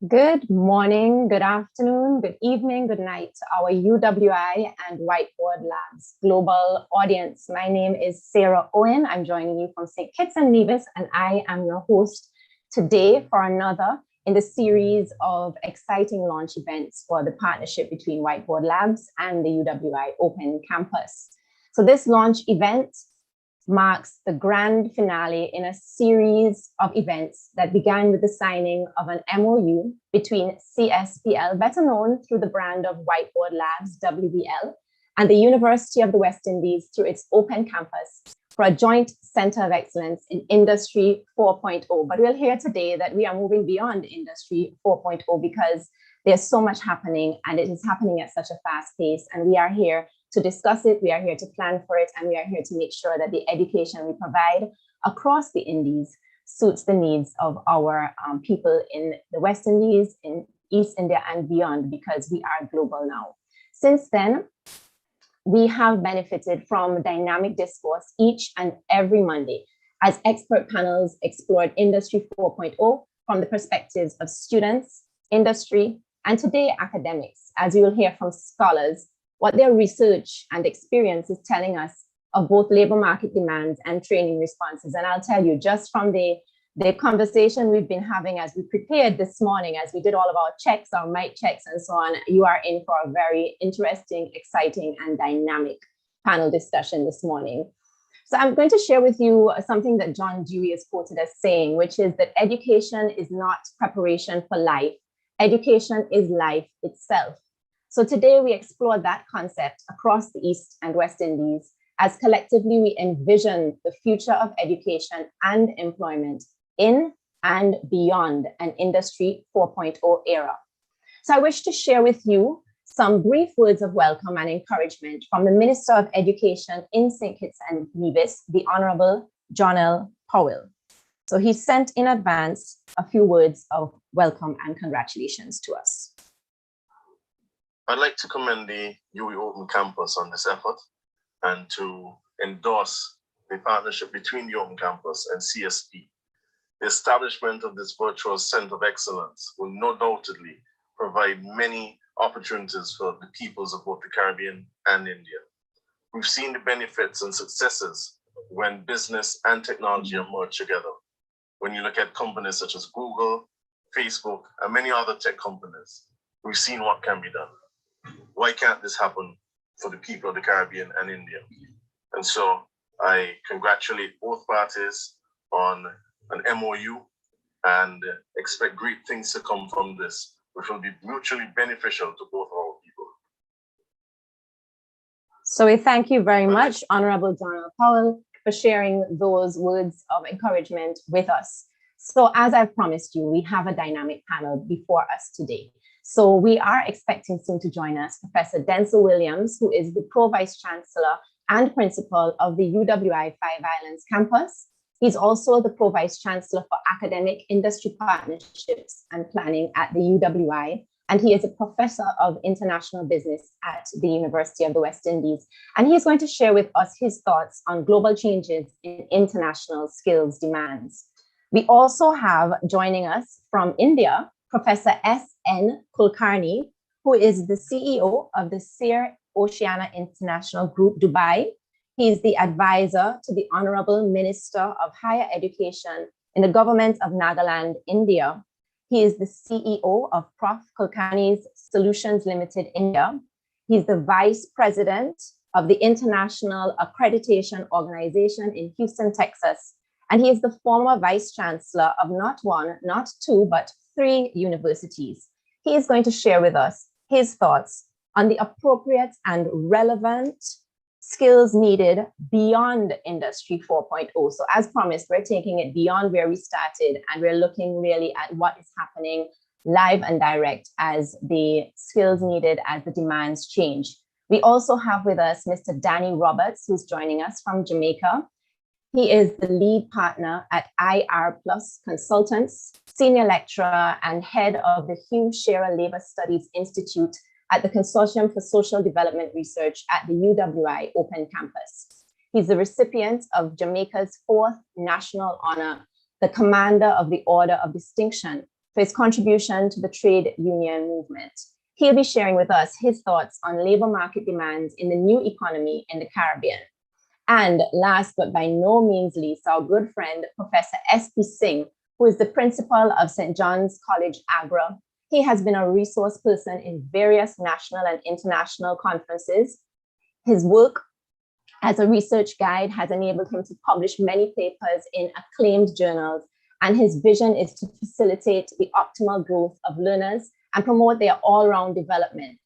Good morning, good afternoon, good evening, good night to our UWI and Whiteboard Labs global audience. My name is Sarah Owen. I'm joining you from St. Kitts and Nevis, and I am your host today for another in the series of exciting launch events for the partnership between Whiteboard Labs and the UWI Open Campus. So this launch event marks the grand finale in a series of events that began with the signing of an MOU between CSPL, better known through the brand of Whiteboard Labs, WBL, and the University of the West Indies through its Open Campus for a joint Center of Excellence in Industry 4.0. But we'll hear today that we are moving beyond Industry 4.0 because there's so much happening and it is happening at such a fast pace, and we are here to discuss it, we are here to plan for it, and we are here to make sure that the education we provide across the Indies suits the needs of our people in the West Indies, in East India and beyond, because we are global now. Since then, we have benefited from dynamic discourse each and every Monday as expert panels explored Industry 4.0 from the perspectives of students, industry, and today academics, as you will hear from scholars what their research and experience is telling us of both labor market demands and training responses. And I'll tell you, just from the conversation we've been having as we prepared this morning, as we did all of our checks, our mic checks and so on, you are in for a very interesting, exciting, and dynamic panel discussion this morning. So I'm going to share with you something that John Dewey is quoted as saying, which is that education is not preparation for life. Education is life itself. So today we explore that concept across the East and West Indies as collectively we envision the future of education and employment in and beyond an Industry 4.0 era. So I wish to share with you some brief words of welcome and encouragement from the Minister of Education in St. Kitts and Nevis, the Honorable John L. Powell. So he sent in advance a few words of welcome and congratulations to us. I'd like to commend the UWI Open Campus on this effort and to endorse the partnership between the Open Campus and CSP. The establishment of this virtual Center of Excellence will no doubtedly provide many opportunities for the peoples of both the Caribbean and India. We've seen the benefits and successes when business and technology are merged together. When you look at companies such as Google, Facebook, and many other tech companies, we've seen what can be done. Why can't this happen for the people of the Caribbean and India? And so I congratulate both parties on an MOU and expect great things to come from this, which will be mutually beneficial to both our people. So we thank you very much, Honorable John L. Powell, for sharing those words of encouragement with us. So as I've promised you, we have a dynamic panel before us today. So we are expecting soon to join us Professor Denzel Williams, who is the Pro-Vice Chancellor and Principal of the UWI Five Islands campus. He's also the Pro-Vice Chancellor for Academic Industry Partnerships and Planning at the UWI, and he is a Professor of International Business at the University of the West Indies. And he's going to share with us his thoughts on global changes in international skills demands. We also have joining us from India, Professor S.N. Kulkarni, who is the CEO of the SEER Oceania International Group, Dubai. He is the advisor to the Honorable Minister of Higher Education in the government of Nagaland, India. He is the CEO of Prof. Kulkarni's Solutions Limited, India. He's the Vice President of the International Accreditation Organization in Houston, Texas. And he is the former Vice Chancellor of not one, not two, but 3 universities. He is going to share with us his thoughts on the appropriate and relevant skills needed beyond Industry 4.0. So as promised, we're taking it beyond where we started, and we're looking really at what is happening live and direct as the skills needed, as the demands change. We also have with us Mr. Danny Roberts, who's joining us from Jamaica. He is the lead partner at IR Plus Consultants, senior lecturer and head of the Hugh Shearer Labor Studies Institute at the Consortium for Social Development Research at the UWI Open Campus. He's the recipient of Jamaica's 4th national honor, the Commander of the Order of Distinction for his contribution to the trade union movement. He'll be sharing with us his thoughts on labor market demands in the new economy in the Caribbean. And last but by no means least, our good friend, Professor S.P. Singh, who is the principal of St. John's College, Agra. He has been a resource person in various national and international conferences. His work as a research guide has enabled him to publish many papers in acclaimed journals, and his vision is to facilitate the optimal growth of learners and promote their all-round development.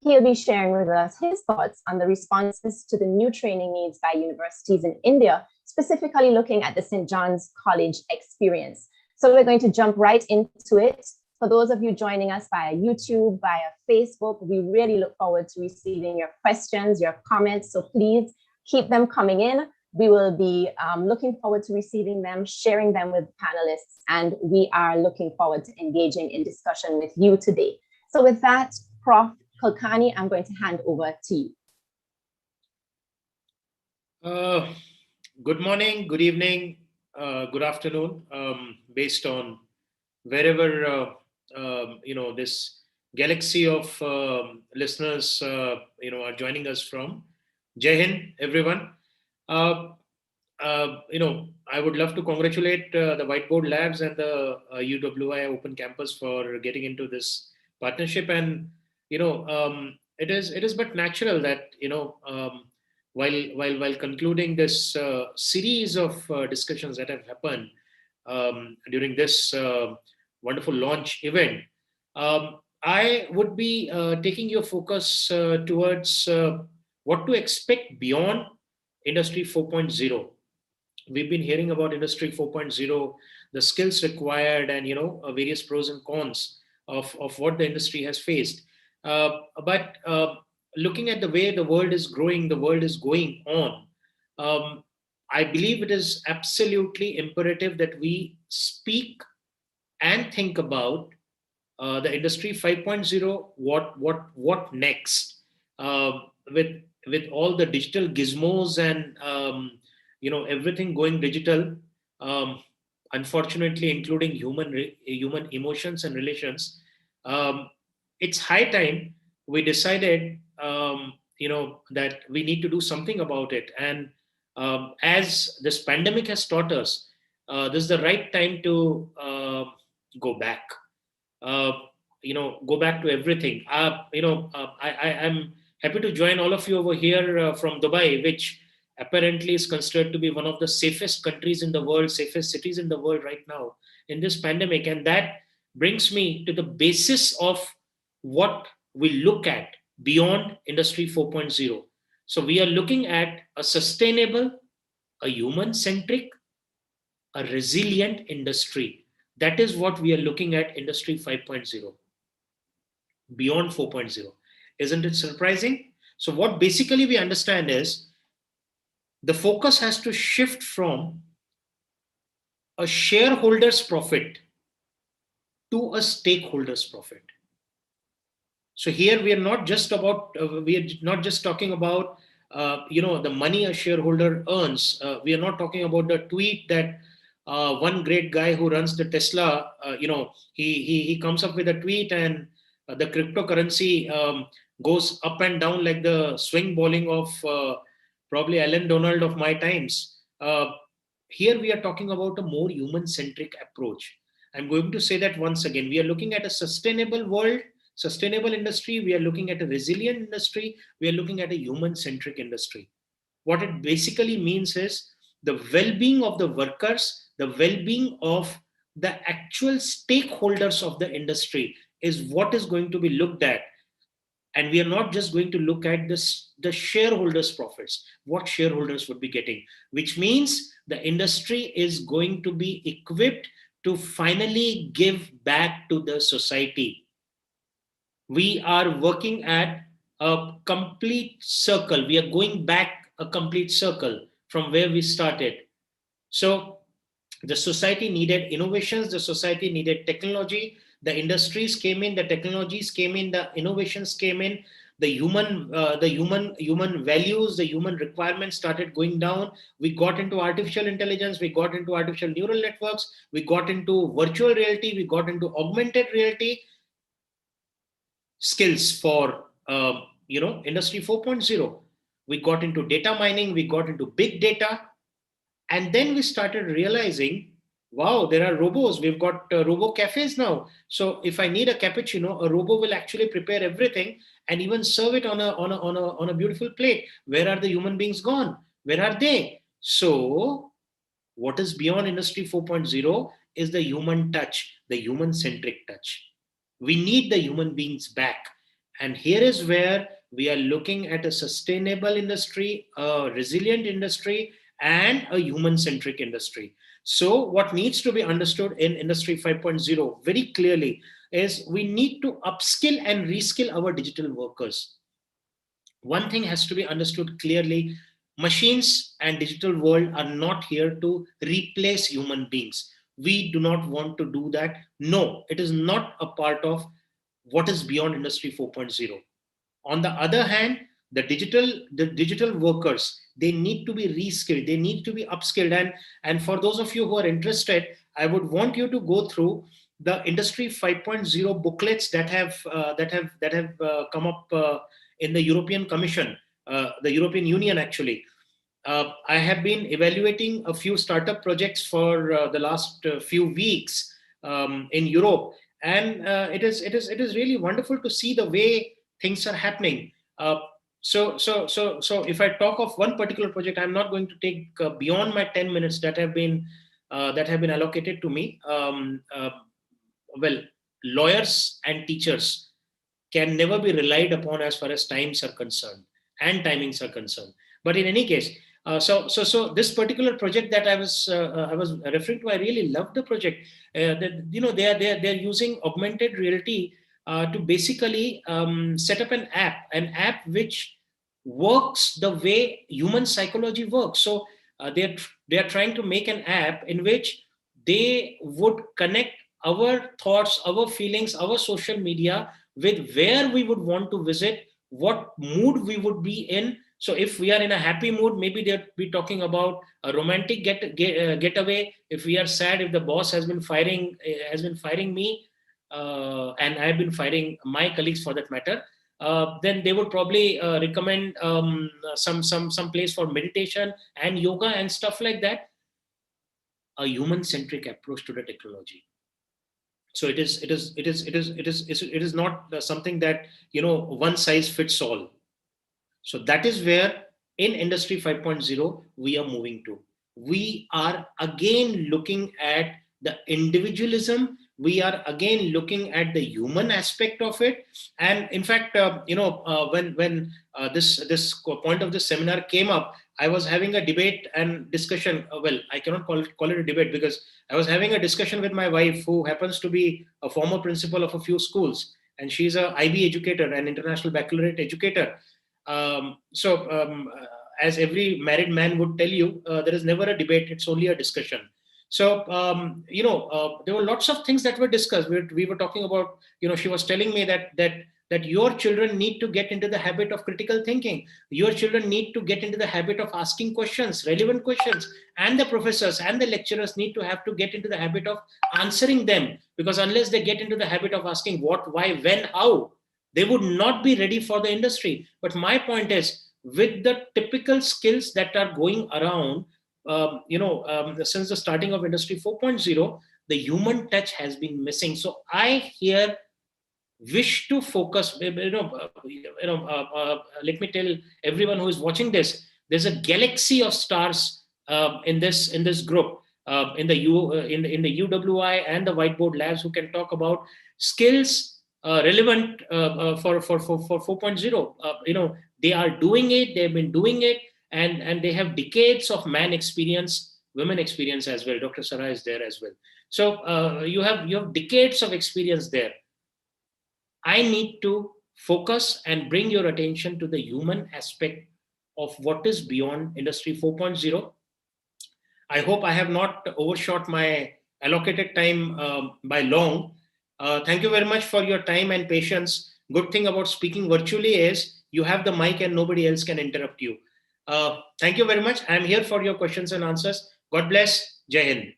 He'll be sharing with us his thoughts on the responses to the new training needs by universities in India, specifically looking at the St. John's College experience. So we're going to jump right into it. For those of you joining us via YouTube, via Facebook, we really look forward to receiving your questions, your comments. So please keep them coming in. We will be looking forward to receiving them, sharing them with panelists, and we are looking forward to engaging in discussion with you today. So with that, Prof. Kulkarni, I'm going to hand over to you. Good morning, good evening, good afternoon, based on wherever this galaxy of listeners are joining us from. Jai Hind, everyone. I would love to congratulate the Whiteboard Labs and the UWI Open Campus for getting into this partnership. And it is but natural that while concluding this series of discussions that have happened during this wonderful launch event, I would be taking your focus towards what to expect beyond Industry 4.0. We've been hearing about Industry 4.0, the skills required, and various pros and cons of what the industry has faced. But looking at the way the world is growing, the world is going on, I believe it is absolutely imperative that we speak and think about the Industry 5.0. What next? With all the digital gizmos and everything going digital, unfortunately, including human emotions and relations. It's high time we decided, that we need to do something about it. And as this pandemic has taught us, this is the right time to go back. Go back to everything. I'm happy to join all of you over here from Dubai, which apparently is considered to be one of the safest countries in the world, safest cities in the world right now in this pandemic. And that brings me to the basis of what we look at beyond Industry 4.0. So we are looking at a sustainable, a human-centric, a resilient industry. That is what we are looking at Industry 5.0, beyond 4.0. Isn't it surprising? So what basically we understand is the focus has to shift from a shareholder's profit to a stakeholder's profit. So here we are not just talking about the money a shareholder earns. We are not talking about the tweet that one great guy who runs the Tesla, he comes up with a tweet and the cryptocurrency goes up and down like the swing bowling of probably Alan Donald of my times. Here we are talking about a more human-centric approach. I'm going to say that once again. We are looking at a sustainable world, sustainable industry. We are looking at a resilient industry. We are looking at a human-centric industry. What it basically means is the well-being of the workers, the well-being of the actual stakeholders of the industry is what is going to be looked at. And we are not just going to look at the shareholders' profits, what shareholders would be getting, which means the industry is going to be equipped to finally give back to the society. We are working at a complete circle. We are going back a complete circle from where we started. So the society needed innovations, the society needed technology, the industries came in, the technologies came in, the innovations came in, the human values, the human requirements started going down. We got into artificial intelligence, we got into artificial neural networks, we got into virtual reality, we got into augmented reality. Skills for industry 4.0. We got into data mining, we got into big data, and then we started realizing, wow, there are robos. We've got robo cafes now. So if I need a cappuccino, a robo will actually prepare everything and even serve it on a beautiful plate. Where are the human beings gone? Where are they? So what is beyond industry 4.0 is the human touch, the human centric touch. We need the human beings back. And here is where we are looking at a sustainable industry, a resilient industry, and a human centric industry. So, what needs to be understood in Industry 5.0 very clearly is we need to upskill and reskill our digital workers. One thing has to be understood clearly: machines and digital world are not here to replace human beings. We do not want to do that. No, it is not a part of what is beyond industry 4.0. On the other hand, the digital workers, they need to be reskilled, they need to be upskilled. And for those of you who are interested, I would want you to go through the industry 5.0 booklets that have come up in the European Commission, the European Union actually. I have been evaluating a few startup projects for the last few weeks in Europe, and it is really wonderful to see the way things are happening. So if I talk of one particular project, I'm not going to take beyond my 10 minutes that have been allocated to me. Well, lawyers and teachers can never be relied upon as far as times are concerned and timings are concerned. But in any case, so this particular project that I was referring to, I really love the project. They're using augmented reality to basically set up an app which works the way human psychology works. So they are trying to make an app in which they would connect our thoughts, our feelings, our social media with where we would want to visit, what mood we would be in. So if we are in a happy mood, maybe they'll be talking about a romantic getaway. If we are sad, if the boss has been firing me, and I've been firing my colleagues for that matter, then they would probably recommend some place for meditation and yoga and stuff like that. A human centric approach to the technology. So it is not something that one size fits all. So that is where in industry 5.0 we are moving to. We are again looking at the individualism. We are again looking at the human aspect of it. And in fact, when this point of this seminar came up, I was having a debate and discussion. Well, I cannot call it a debate, because I was having a discussion with my wife, who happens to be a former principal of a few schools, and she's a IB educator, an international baccalaureate educator. As every married man would tell you, there is never a debate; it's only a discussion. So, there were lots of things that were discussed. We were talking about, she was telling me that your children need to get into the habit of critical thinking. Your children need to get into the habit of asking questions, relevant questions, and the professors and the lecturers need to have to get into the habit of answering them, because unless they get into the habit of asking what, why, when, how, they would not be ready for the industry. But my point is, with the typical skills that are going around, since the starting of industry 4.0, the human touch has been missing. So I here wish to focus, let me tell everyone who is watching this, there's a galaxy of stars in this group, in the UWI and the whiteboard labs, who can talk about skills relevant for 4.0. They are doing it, they've been doing it, and they have decades of man experience, women experience as well. Dr. Sarah is there as well. So you have decades of experience there. I need to focus and bring your attention to the human aspect of what is beyond industry 4.0. I hope I have not overshot my allocated time by long. Thank you very much for your time and patience. good thing about speaking virtually is you have the mic and nobody else can interrupt you. Thank you very much. I'm here for your questions and answers. God bless. Jai Hind.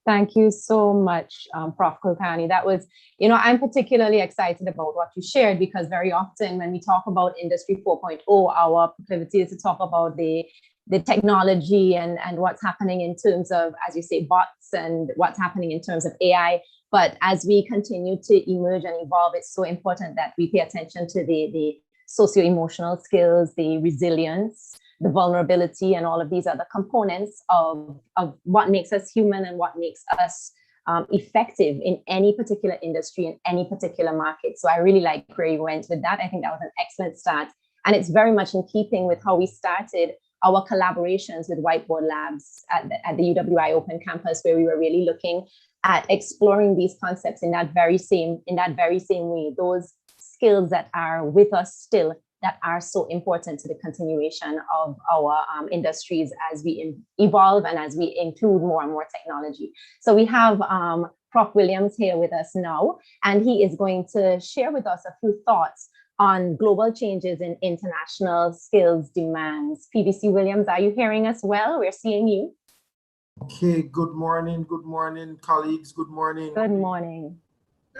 Thank you so much, Prof. Kulkarni. That was, I'm particularly excited about what you shared, because very often when we talk about Industry 4.0, our proclivity is to talk about the technology and what's happening in terms of, as you say, bots, and what's happening in terms of AI. But as we continue to emerge and evolve, it's so important that we pay attention to the socio-emotional skills, the resilience, the vulnerability, and all of these other components of what makes us human and what makes us effective in any particular industry, in any particular market. So I really like where you went with that. I think that was an excellent start. And it's very much in keeping with how we started our collaborations with Whiteboard Labs at the UWI Open Campus, where we were really looking at exploring these concepts in that very same way, those skills that are with us still, that are so important to the continuation of our industries as we evolve and as we include more and more technology. So we have Prof. Williams here with us now, and he is going to share with us a few thoughts on global changes in international skills demands. PVC Williams, are you hearing us well? We're seeing you. Okay, good morning, colleagues, good morning. Good morning.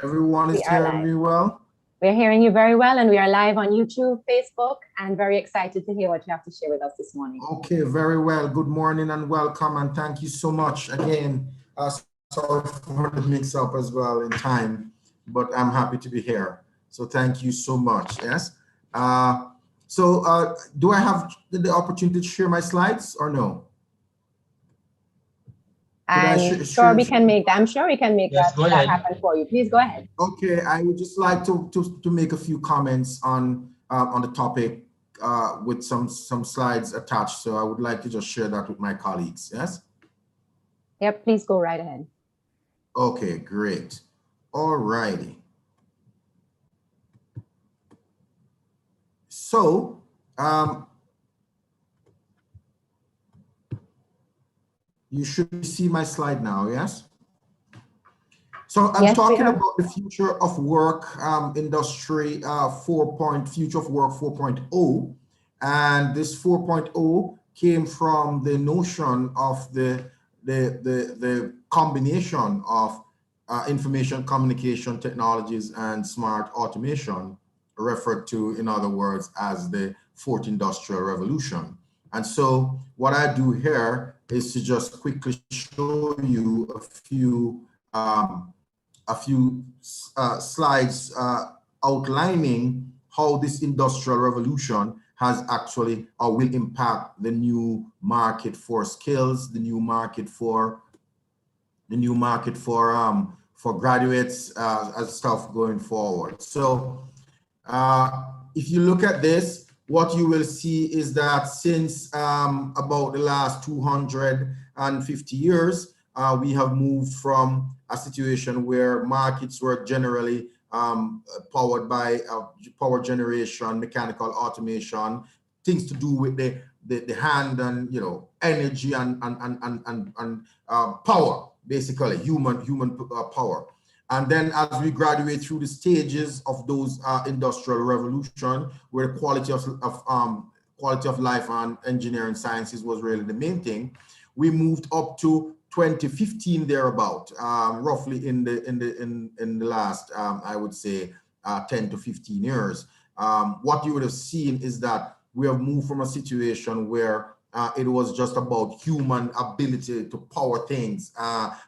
Everyone is hearing me well? We're hearing you very well, and we are live on YouTube, Facebook, and very excited to hear what you have to share with us this morning. Okay, very well. Good morning and welcome, and thank you so much again. Sorry for the mix-up as well in time, but I'm happy to be here. So thank you so much. Yes. Do I have the opportunity to share my slides or no? I'm sure we can make that happen for you. Please go ahead. Okay, I would just like to make a few comments on the topic with some slides attached. So I would like to just share that with my colleagues. Yes. Yep. Please go right ahead. Okay, great. All righty. So. You should see my slide now, yes? So I'm talking about the future of work, industry future of work 4.0. And this 4.0 came from the notion of the combination of information communication technologies and smart automation, referred to, in other words, as the fourth industrial revolution. And so what I do here is to just quickly show you a few slides outlining how this industrial revolution has actually or will impact the new market for skills, the new market for graduates as stuff going forward. So if you look at this, what you will see is that since about the last 250 years, we have moved from a situation where markets were generally powered by power generation, mechanical automation, things to do with the hand and energy and power, basically human power. And then as we graduate through the stages of those industrial revolution, where the quality of life and engineering sciences was really the main thing, we moved up to 2015 thereabout, roughly in the last I would say 10 to 15 years. What you would have seen is that we have moved from a situation where it was just about human ability to power things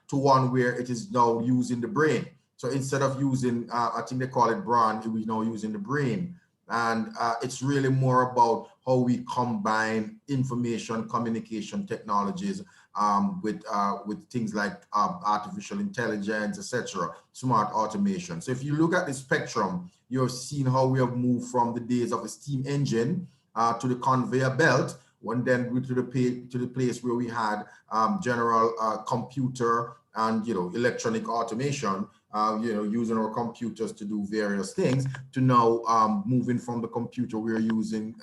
to one where it is now using the brain. So instead of using, I think they call it brawn, we're now using the brain. And it's really more about how we combine information communication technologies with things like artificial intelligence, etc., smart automation. So if you look at the spectrum, you have seen how we have moved from the days of a steam engine to the conveyor belt, and then to the place where we had general computer and electronic automation, using our computers to do various things, to now moving from the computer, we're using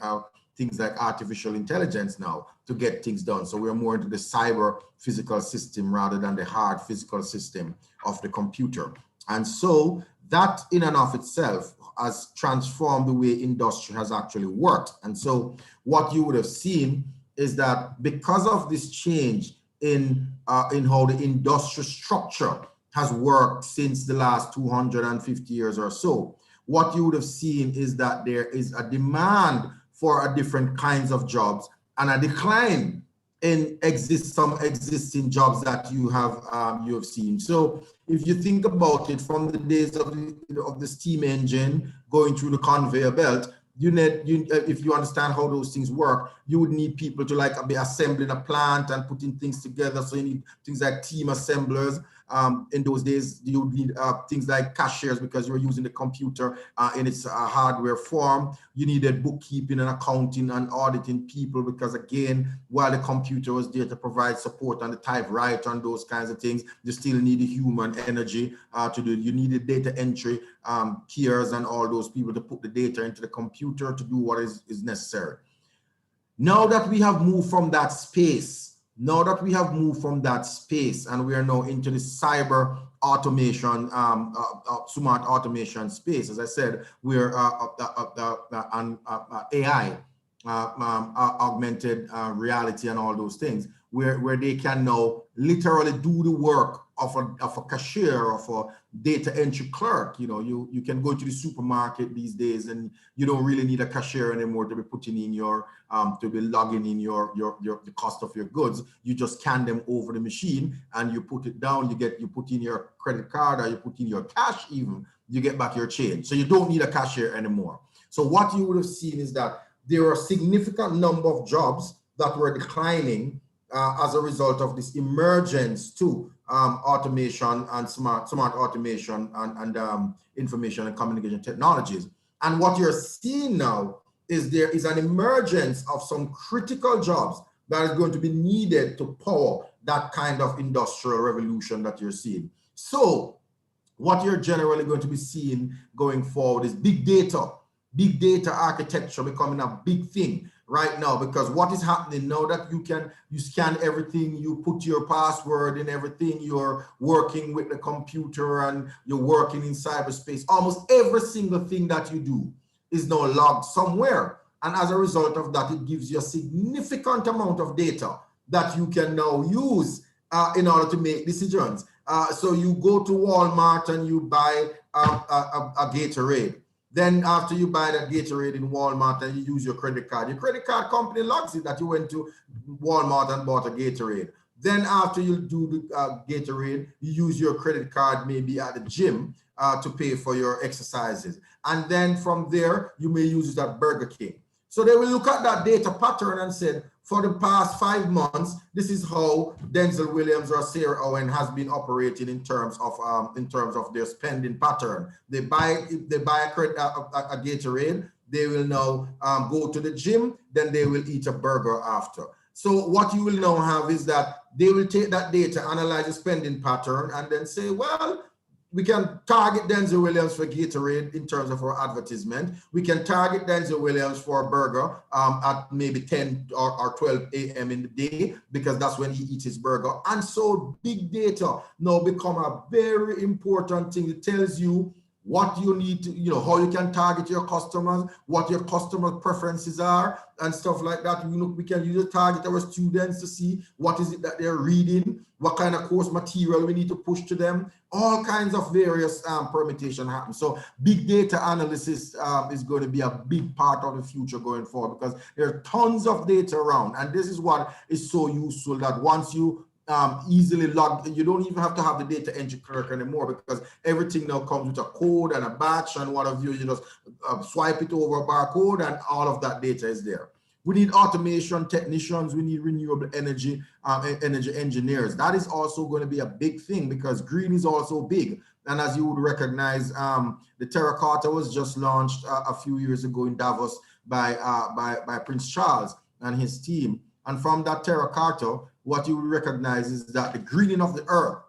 things like artificial intelligence now to get things done. So we're more into the cyber physical system rather than the hard physical system of the computer. And so that in and of itself has transformed the way industry has actually worked. And so what you would have seen is that because of this change in how the industrial structure has worked since the last 250 years or so, what you would have seen is that there is a demand for a different kinds of jobs and a decline in some existing jobs that you have seen. So if you think about it, from the days of the steam engine going through the conveyor belt, if you understand how those things work, you would need people to like be assembling a plant and putting things together. So you need things like team assemblers. In those days, you would need things like cashiers because you were using the computer in its hardware form. You needed bookkeeping and accounting and auditing people because, again, while the computer was there to provide support on the typewriter and those kinds of things, you still needed human energy to do it. You needed data entry peers and all those people to put the data into the computer to do what is necessary. Now that we have moved from that space, and we are now into the cyber automation, smart automation space, as I said, we're on AI, augmented reality and all those things, where they can now literally do the work of a cashier, of a data entry clerk. You know, you can go to the supermarket these days and you don't really need a cashier anymore to be putting in your to be logging in the cost of your goods. You just scan them over the machine and you put it down. You put in your credit card or you put in your cash, even you get back your change. So you don't need a cashier anymore. So what you would have seen is that there are a significant number of jobs that were declining as a result of this emergence to automation and smart automation and information and communication technologies. And what you're seeing now is there is an emergence of some critical jobs that is going to be needed to power that kind of industrial revolution that you're seeing. So what you're generally going to be seeing going forward is big data architecture becoming a big thing right now, because what is happening now that you scan everything, you put your password in everything, you're working with the computer and you're working in cyberspace. Almost every single thing that you do is now logged somewhere. And as a result of that, it gives you a significant amount of data that you can now use in order to make decisions. So you go to Walmart and you buy a Gatorade. Then after you buy that Gatorade in Walmart and you use your credit card company logs it that you went to Walmart and bought a Gatorade. Then after you do the Gatorade, you use your credit card maybe at the gym to pay for your exercises. And then from there, you may use it at Burger King. So they will look at that data pattern and say, for the past 5 months, this is how Denzel Williams or Sarah Owen has been operating in terms of their spending pattern. They buy a Gatorade, they will now go to the gym, then they will eat a burger after. So what you will now have is that they will take that data, analyze the spending pattern, and then say, well, we can target Denzel Williams for Gatorade in terms of our advertisement. We can target Denzel Williams for a burger at maybe 10 or 12 a.m. in the day, because that's when he eats his burger. And so big data now become a very important thing. It tells you what you need to, how you can target your customers, what your customer preferences are, and stuff like that. We can use to target our students to see what is it that they're reading, what kind of course material we need to push to them. All kinds of various permutation happen. So big data analysis is going to be a big part of the future going forward, because there are tons of data around. And this is what is so useful, that once you easily log, you don't even have to have the data entry clerk anymore, because everything now comes with a code and a batch and what have you. You just swipe it over a barcode and all of that data is there. We need automation technicians. We need renewable energy engineers. That is also going to be a big thing, because green is also big. And as you would recognize, the Terracotta was just launched a few years ago in Davos by Prince Charles and his team. And from that Terracotta, what you will recognize is that the greening of the earth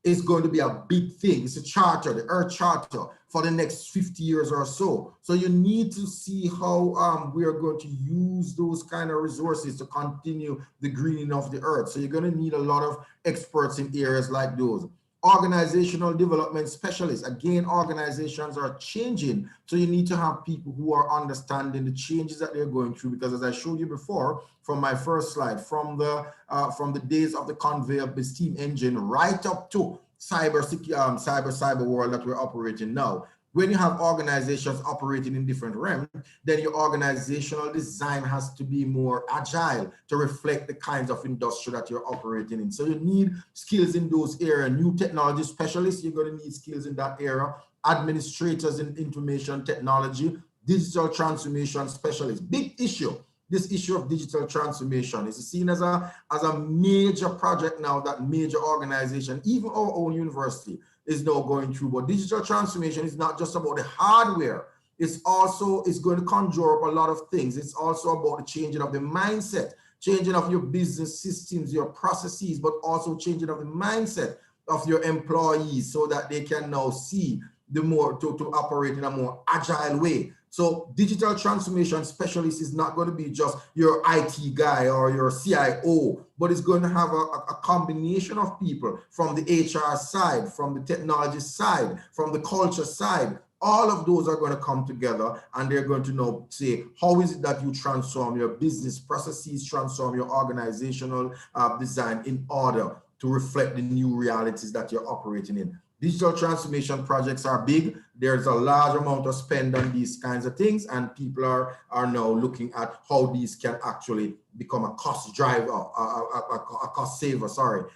is going to be a big thing. It's a charter, the Earth Charter, for the next 50 years or so. So you need to see how we are going to use those kind of resources to continue the greening of the earth. So you're going to need a lot of experts in areas like those. Organizational development specialists. Again, organizations are changing, so you need to have people who are understanding the changes that they're going through, because as I showed you before from my first slide, from the days of the conveyor of the steam engine right up to cyber world that we're operating now. When you have organizations operating in different realms, then your organizational design has to be more agile to reflect the kinds of industry that you're operating in. So you need skills in those areas. New technology specialists, you're going to need skills in that area. Administrators in information technology, digital transformation specialists. Big issue. This issue of digital transformation is seen as a major project now that major organization, even our own university, is now going through. But digital transformation is not just about the hardware. It's going to conjure up a lot of things. It's also about the changing of the mindset, changing of your business systems, your processes, but also changing of the mindset of your employees so that they can now see the more to operate in a more agile way. So digital transformation specialist is not going to be just your IT guy or your CIO, but it's going to have a combination of people from the HR side, from the technology side, from the culture side. All of those are going to come together, and they're going to know, say, how is it that you transform your business processes, transform your organizational design in order to reflect the new realities that you're operating in. Digital transformation projects are big. There's a large amount of spend on these kinds of things, and people are now looking at how these can actually become a cost driver, a cost saver,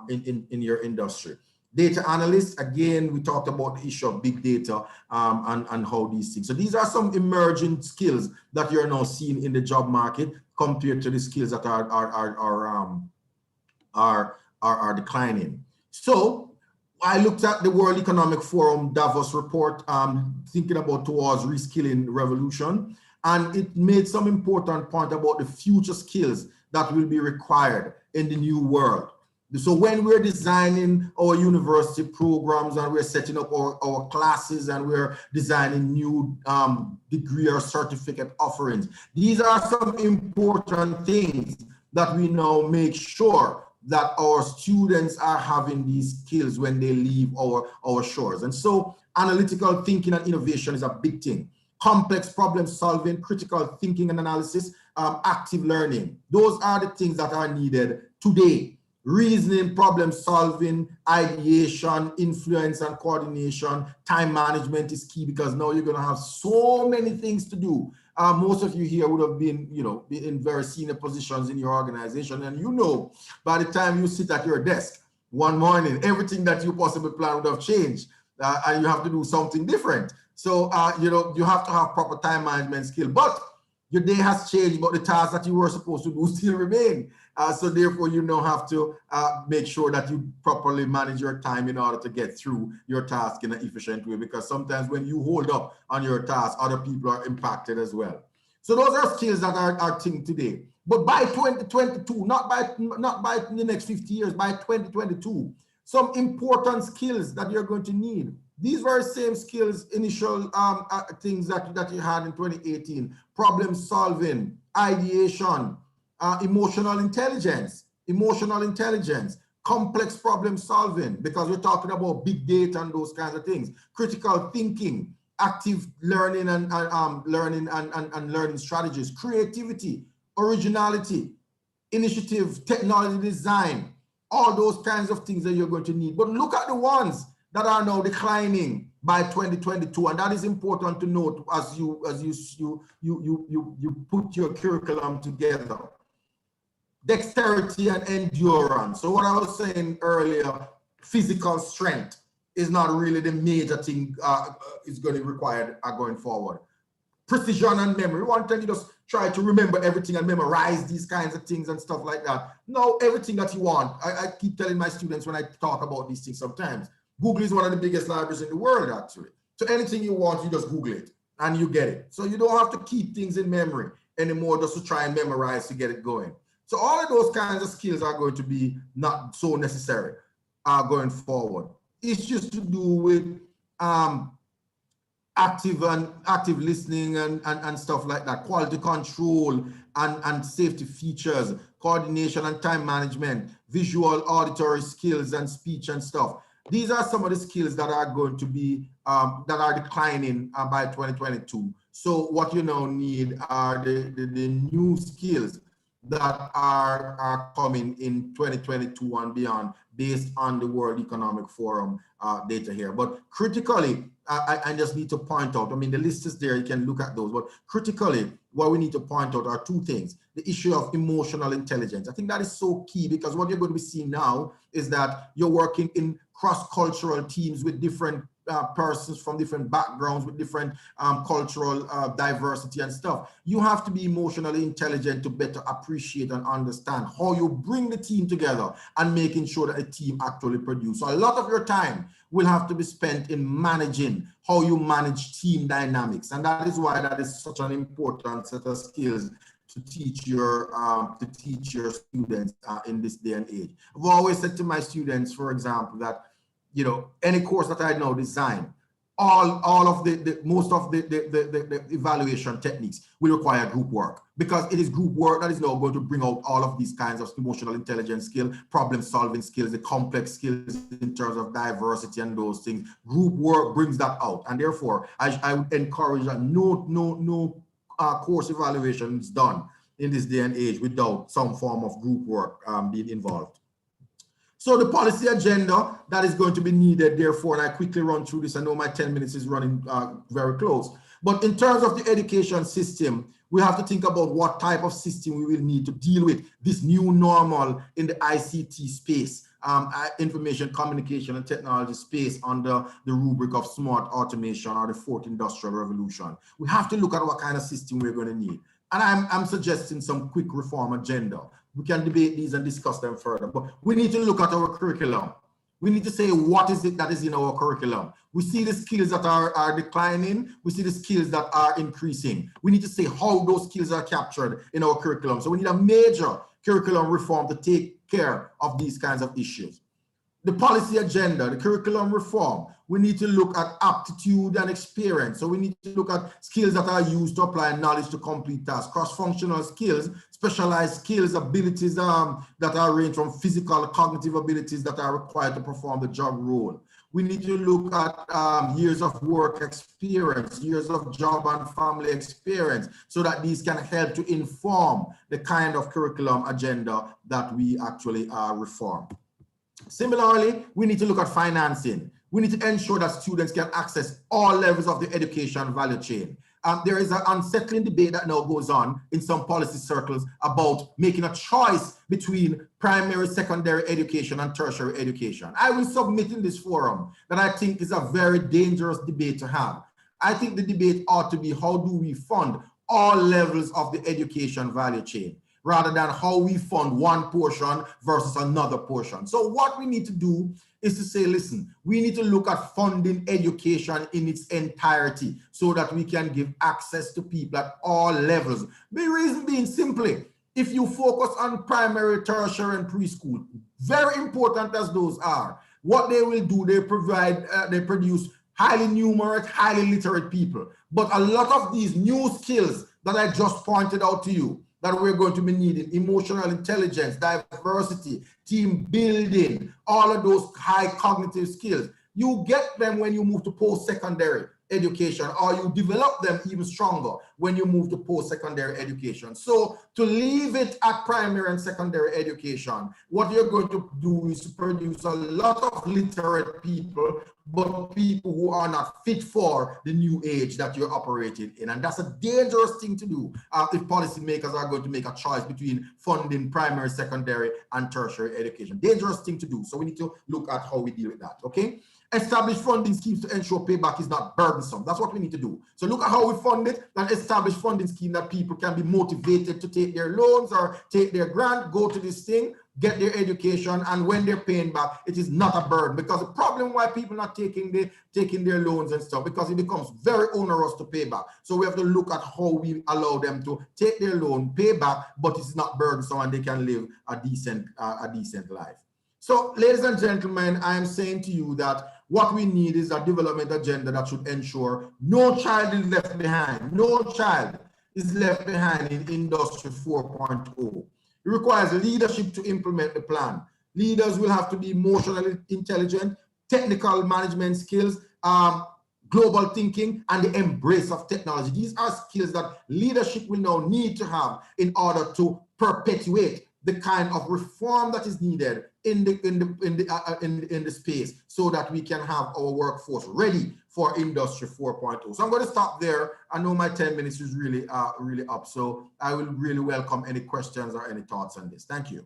in your industry. Data analysts, again, we talked about the issue of big data and how these things. So these are some emerging skills that you're now seeing in the job market compared to the skills that are declining. So I looked at the World Economic Forum Davos report, thinking about towards reskilling revolution, and it made some important point about the future skills that will be required in the new world. So when we're designing our university programs and we're setting up our classes and we're designing new degree or certificate offerings, these are some important things that we now make sure that our students are having these skills when they leave our shores. And so analytical thinking and innovation is a big thing. Complex problem solving, critical thinking and analysis, active learning. Those are the things that are needed today. Reasoning, problem solving, ideation, influence and coordination, time management is key, because now you're going to have so many things to do. Most of you here would have been, in very senior positions in your organization, and by the time you sit at your desk one morning, everything that you possibly planned would have changed, and you have to do something different. So, you have to have proper time management skill, but your day has changed, but the tasks that you were supposed to do still remain. So therefore, you now have to make sure that you properly manage your time in order to get through your task in an efficient way, because sometimes when you hold up on your task, other people are impacted as well. So those are skills that are thing today. But by 2022, not by the next 50 years, by 2022, some important skills that you're going to need. These very same skills, initial things that you had in 2018, problem solving, ideation, emotional intelligence, complex problem solving, because we're talking about big data and those kinds of things, critical thinking, active learning and learning strategies, creativity, originality, initiative, technology design, all those kinds of things that you're going to need. But look at the ones that are now declining by 2022, and that is important to note as you put your curriculum together. Dexterity and endurance. So what I was saying earlier, physical strength is not really the major thing is going to be required going forward. Precision and memory. One time you just try to remember everything and memorize these kinds of things and stuff like that. No, everything that you want. I keep telling my students when I talk about these things sometimes, Google is one of the biggest libraries in the world, actually. So anything you want, you just Google it and you get it. So you don't have to keep things in memory anymore just to try and memorize to get it going. So all of those kinds of skills are going to be not so necessary going forward. It's just to do with active listening and stuff like that, quality control and safety features, coordination and time management, visual auditory skills and speech and stuff. These are some of the skills that are going to be, that are declining by 2022. So what you now need are the new skills that are coming in 2022 and beyond, based on the World Economic Forum data here. But critically, I just need to point out, I mean, the list is there, you can look at those, but critically, what we need to point out are two things. The issue of emotional intelligence. I think that is so key, because what you're going to be seeing now is that you're working in cross-cultural teams with different persons from different backgrounds, with different cultural diversity and stuff. You have to be emotionally intelligent to better appreciate and understand how you bring the team together and making sure that a team actually produces. So a lot of your time will have to be spent in managing how you manage team dynamics. And that is why that is such an important set of skills to teach your students in this day and age. I've always said to my students, for example, that, you know, any course that I now design, all of most of the evaluation techniques will require group work, because it is group work that is now going to bring out all of these kinds of emotional intelligence skills, problem solving skills, the complex skills in terms of diversity and those things. Group work brings that out, and therefore I would encourage that no course evaluation is done in this day and age without some form of group work being involved. So the policy agenda that is going to be needed, therefore, and I quickly run through this. I know my 10 minutes is running very close. But in terms of the education system, we have to think about what type of system we will need to deal with this new normal in the ICT space, information, communication, and technology space, under the rubric of smart automation or the fourth industrial revolution. We have to look at what kind of system we're going to need. And I'm suggesting some quick reform agenda. We can debate these and discuss them further, but we need to look at our curriculum. We need to say, what is it that is in our curriculum? We see the skills that are declining. We see the skills that are increasing. We need to say how those skills are captured in our curriculum. So we need a major curriculum reform to take care of these kinds of issues. The policy agenda, the curriculum reform, we need to look at aptitude and experience. So we need to look at skills that are used to apply knowledge to complete tasks, cross-functional skills, specialized skills, abilities that are ranged from physical, cognitive abilities that are required to perform the job role. We need to look at years of work experience, years of job and family experience, so that these can help to inform the kind of curriculum agenda that we actually reform. Similarly, we need to look at financing. We need to ensure that students can access all levels of the education value chain. There is an unsettling debate that now goes on in some policy circles about making a choice between primary, secondary education and tertiary education. I will submit in this forum that I think is a very dangerous debate to have. I think the debate ought to be, how do we fund all levels of the education value chain, rather than how we fund one portion versus another portion. So what we need to do is to say, listen, we need to look at funding education in its entirety so that we can give access to people at all levels. The reason being, simply, if you focus on primary, tertiary, and preschool, very important as those are, what they will do, they produce highly numerate, highly literate people. But a lot of these new skills that I just pointed out to you, that we're going to be needing, emotional intelligence, diversity, team building, all of those high cognitive skills, you get them when you move to post-secondary education, or you develop them even stronger when you move to post-secondary education. So to leave it at primary and secondary education, what you're going to do is to produce a lot of literate people, but people who are not fit for the new age that you're operating in. And that's a dangerous thing to do if policymakers are going to make a choice between funding primary, secondary, and tertiary education. Dangerous thing to do. So we need to look at how we deal with that, okay? Establish funding schemes to ensure payback is not burdensome. That's what we need to do. So look at how we fund it, and establish funding scheme that people can be motivated to take their loans or take their grant, go to this thing, get their education, and when they're paying back, it is not a burden. Because the problem why people are not taking their loans and stuff, because it becomes very onerous to pay back. So we have to look at how we allow them to take their loan, pay back, but it's not burdensome, and they can live a decent life. So, ladies and gentlemen, I am saying to you that what we need is a development agenda that should ensure no child is left behind. No child is left behind in Industry 4.0. It requires leadership to implement the plan. Leaders will have to be emotionally intelligent, technical management skills, global thinking, and the embrace of technology. These are skills that leadership will now need to have in order to perpetuate the kind of reform that is needed in the space, so that we can have our workforce ready for Industry 4.0. So I'm going to stop there. I know my 10 minutes is really up, so I will really welcome any questions or any thoughts on this. Thank you.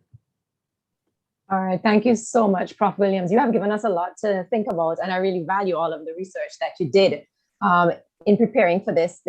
All right, thank you so much, Prof. Williams. You have given us a lot to think about, and I really value all of the research that you did in preparing for this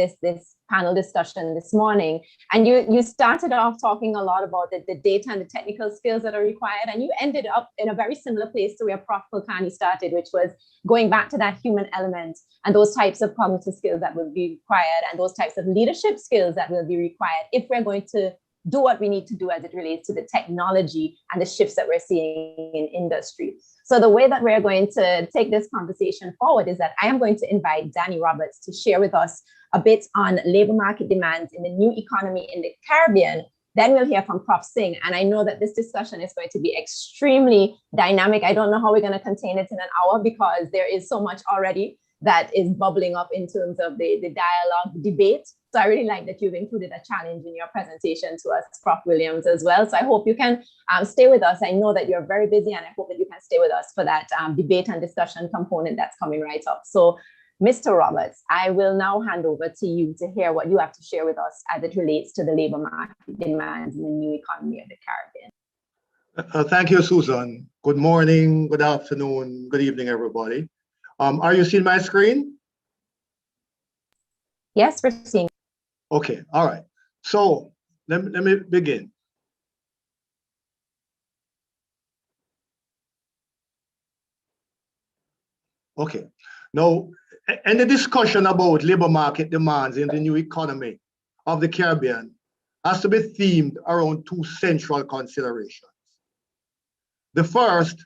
panel discussion this morning. And you started off talking a lot about the data and the technical skills that are required, and you ended up in a very similar place to where Prof. Kulkarni started, which was going back to that human element and those types of cognitive skills that will be required, and those types of leadership skills that will be required if we're going to do what we need to do as it relates to the technology and the shifts that we're seeing in industry. So the way that we're going to take this conversation forward is that I am going to invite Danny Roberts to share with us a bit on labor market demands in the new economy in the Caribbean. Then we'll hear from Prof. Singh. And I know that this discussion is going to be extremely dynamic. I don't know how we're going to contain it in an hour, because there is so much already that is bubbling up in terms of the dialogue, the debate. So I really like that you've included a challenge in your presentation to us, Prof. Williams, as well. So I hope you can stay with us. I know that you're very busy, and I hope that you can stay with us for that debate and discussion component that's coming right up. So Mr. Roberts, I will now hand over to you to hear what you have to share with us as it relates to the labor market demands in the new economy of the Caribbean. Thank you, Susan. Good morning, good afternoon, good evening, everybody. Are you seeing my screen? Yes, we're seeing. Okay, all right. So let me begin. Okay, now, in the discussion about labor market demands in the new economy of the Caribbean has to be themed around two central considerations. The first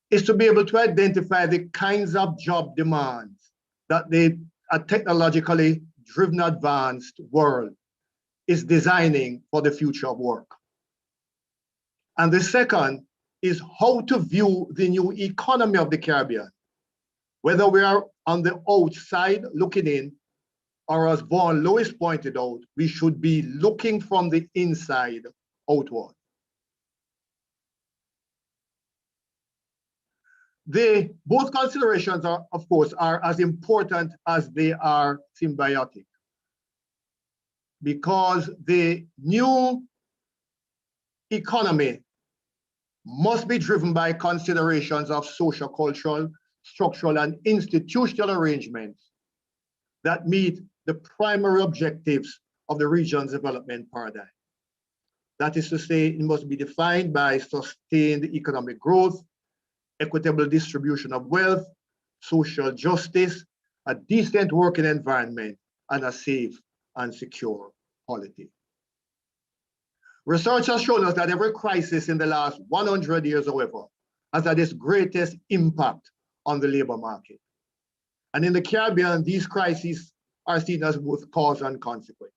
is to be able to identify the kinds of job demands that a technologically driven, advanced world is designing for the future of work. And the second is how to view the new economy of the Caribbean, whether we are on the outside looking in, or as Vaughan Lewis pointed out, we should be looking from the inside outward. Both considerations are, of course, are as important as they are symbiotic, because the new economy must be driven by considerations of social, cultural, structural, and institutional arrangements that meet the primary objectives of the region's development paradigm. That is to say, it must be defined by sustained economic growth, equitable distribution of wealth, social justice, a decent working environment, and a safe and secure polity. Research has shown us that every crisis in the last 100 years, however, has had its greatest impact on the labor market. And in the Caribbean, these crises are seen as both cause and consequence.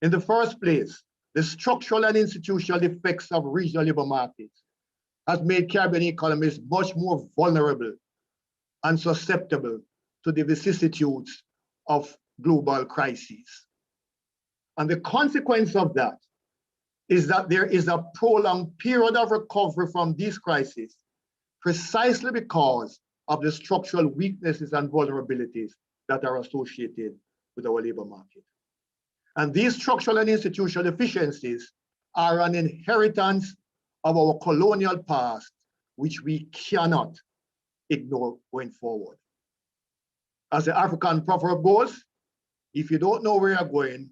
In the first place, the structural and institutional effects of regional labor markets has made Caribbean economies much more vulnerable and susceptible to the vicissitudes of global crises. And the consequence of that is that there is a prolonged period of recovery from these crises, precisely because of the structural weaknesses and vulnerabilities that are associated with our labor market. And these structural and institutional deficiencies are an inheritance of our colonial past, which we cannot ignore going forward. As the African proverb goes, if you don't know where you're going,